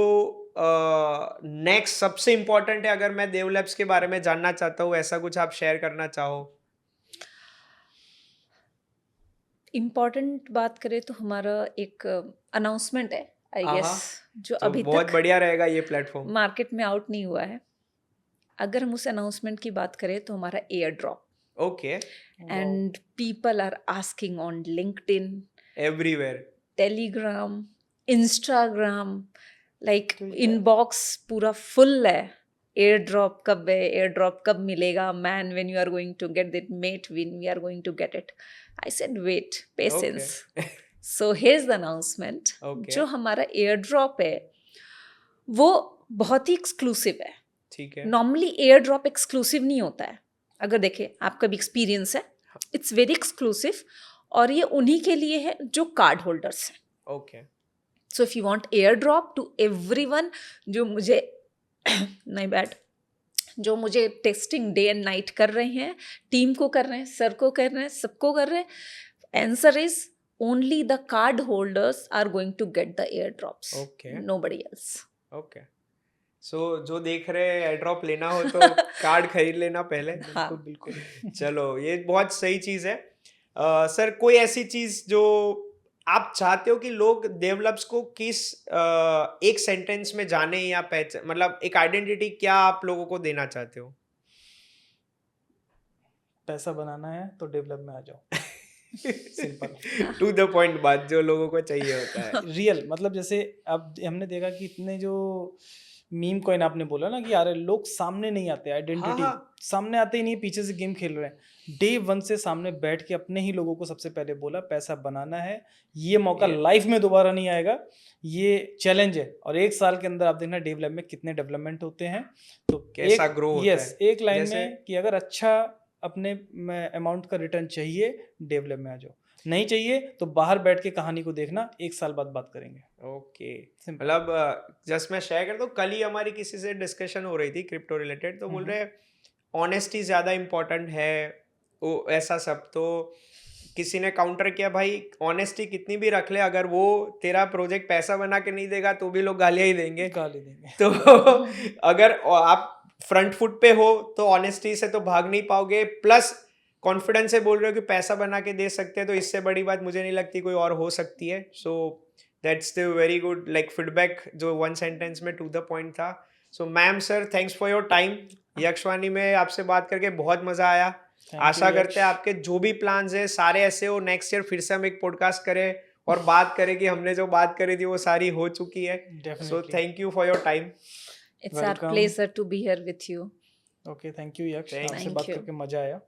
Speaker 1: नेक्स्ट सबसे इम्पोर्टेंट है, अगर मैं देव लैब्स के बारे में जानना चाहता हूँ, ऐसा कुछ आप शेयर करना चाहो?
Speaker 2: इम्पॉर्टेंट बात करें तो हमारा एक अनाउंसमेंट है आई
Speaker 1: आहा,
Speaker 2: गेस जो
Speaker 1: तो
Speaker 2: अभी
Speaker 1: बहुत
Speaker 2: तक
Speaker 1: बढ़िया रहेगा ये प्लेटफॉर्म।
Speaker 2: मार्केट में आउट नहीं हुआ है। अगर हम उस अनाउंसमेंट की बात करें तो हमारा airdrop,
Speaker 1: okay,
Speaker 2: and people are asking on LinkedIn,
Speaker 1: everywhere.
Speaker 2: Telegram, Instagram, like
Speaker 3: तो
Speaker 2: इनबॉक्स पूरा फुल है। एयर ड्रॉप कब है, एयर ड्रॉप कब मिलेगा, man when you are going to get that, mate when we are going to get it. I said wait, patience. So here's the announcement.
Speaker 1: Okay.
Speaker 2: जो हमारा air drop है वो बहुत ही exclusive है।
Speaker 1: ठीक है।
Speaker 2: नॉर्मली एयर ड्रॉप एक्सक्लूसिव नहीं होता है, अगर देखें आपका भी एक्सपीरियंस है, इट्स वेरी एक्सक्लूसिव, और ये उन्हीं के लिए है जो कार्ड होल्डर्स हैं।
Speaker 1: Okay,
Speaker 2: so if you want airdrop to everyone, जो मुझे नहीं बैड, जो मुझे टेस्टिंग डे एंड नाइट कर रहे हैं, टीम को कर रहे हैं, सर को कर रहे हैं, सबको कर रहे हैं, answer is only the card holders are going to get the airdrops,
Speaker 1: okay,
Speaker 2: nobody else.
Speaker 1: Okay. So जो देख रहे हैं एयर ड्रॉप लेना हो तो कार्ड खरीद लेना पहले।
Speaker 2: हाँ।
Speaker 3: बिल्कुल बिल्कुल।
Speaker 1: चलो, ये बहुत सही चीज़ है। सर, कोई ऐसी चीज़ जो आप चाहते हो कि लोग डेवलप्स को किस एक सेंटेंस में जाने या पहचान, मतलब एक आइडेंटिटी क्या आप लोगों को देना चाहते हो?
Speaker 3: पैसा बनाना है तो डेवलप में आ जाओ। सिंपल।
Speaker 1: टू द पॉइंट बात जो लोगों को चाहिए होता है।
Speaker 3: रियल, मतलब जैसे अब हमने देखा कि इतने जो मीम कॉइन आपने बोला ना कि यार लोग सामने नहीं आते, आइडेंटिटी
Speaker 1: हाँ।
Speaker 3: सामने आते ही नहीं, पीछे से गेम खेल रहे हैं। डे वन से सामने बैठ के अपने ही लोगों को सबसे पहले बोला पैसा बनाना है, ये मौका लाइफ में दोबारा नहीं आएगा, ये चैलेंज है। और 1 साल के अंदर आप देखना डेवलप में कितने डेवलपमेंट होते हैं। तो
Speaker 1: कैसा ग्रो होता
Speaker 3: यस,
Speaker 1: है।
Speaker 3: एक लाइन
Speaker 1: जैसे-
Speaker 3: में कि अगर अच्छा अपने अमाउंट का रिटर्न चाहिए, डेवलप में आ जाओ। नहीं चाहिए तो बाहर बैठ के कहानी को देखना, 1 साल बाद बात करेंगे।
Speaker 1: Okay,
Speaker 3: Simple.
Speaker 1: मतलब जस्ट मैं शेयर कर दूं, कल ही हमारी किसी से डिस्कशन हो रही थी क्रिप्टो रिलेटेड, तो बोल रहे ऑनेस्टी ज़्यादा इम्पोर्टेंट है, वो ऐसा सब। तो किसी ने काउंटर किया, भाई ऑनेस्टी कितनी भी रख ले, अगर वो तेरा प्रोजेक्ट पैसा बना के नहीं देगा तो भी लोग गालियाँ ही देंगे।
Speaker 3: गाली देंगे।
Speaker 1: तो अगर आप फ्रंट फुट पे हो तो ऑनेस्टी से तो भाग नहीं पाओगे, प्लस कॉन्फिडेंस से बोल रहे हो कि पैसा बना के दे सकते हैं, तो इससे बड़ी बात मुझे नहीं लगती कोई और हो सकती है। So that's the very good like feedback जो 1 सेंटेंस में टू द पॉइंट था। So ma'am, sir, thanks for your time. Yakshavani में आपसे बात करके बहुत मजा आया। आशा करते हैं आपके जो भी प्लान्स है सारे ऐसे हो, नेक्स्ट ईयर फिर से हम एक पॉडकास्ट करें और बात करें कि हमने जो बात करी थी वो सारी हो चुकी है। So thank you for your time.
Speaker 2: It's our
Speaker 3: Welcome.
Speaker 2: pleasure to be here with you.
Speaker 3: Okay, thank you यक्ष,
Speaker 1: Thank
Speaker 3: आपसे
Speaker 2: you.
Speaker 3: बात करके मजा आया।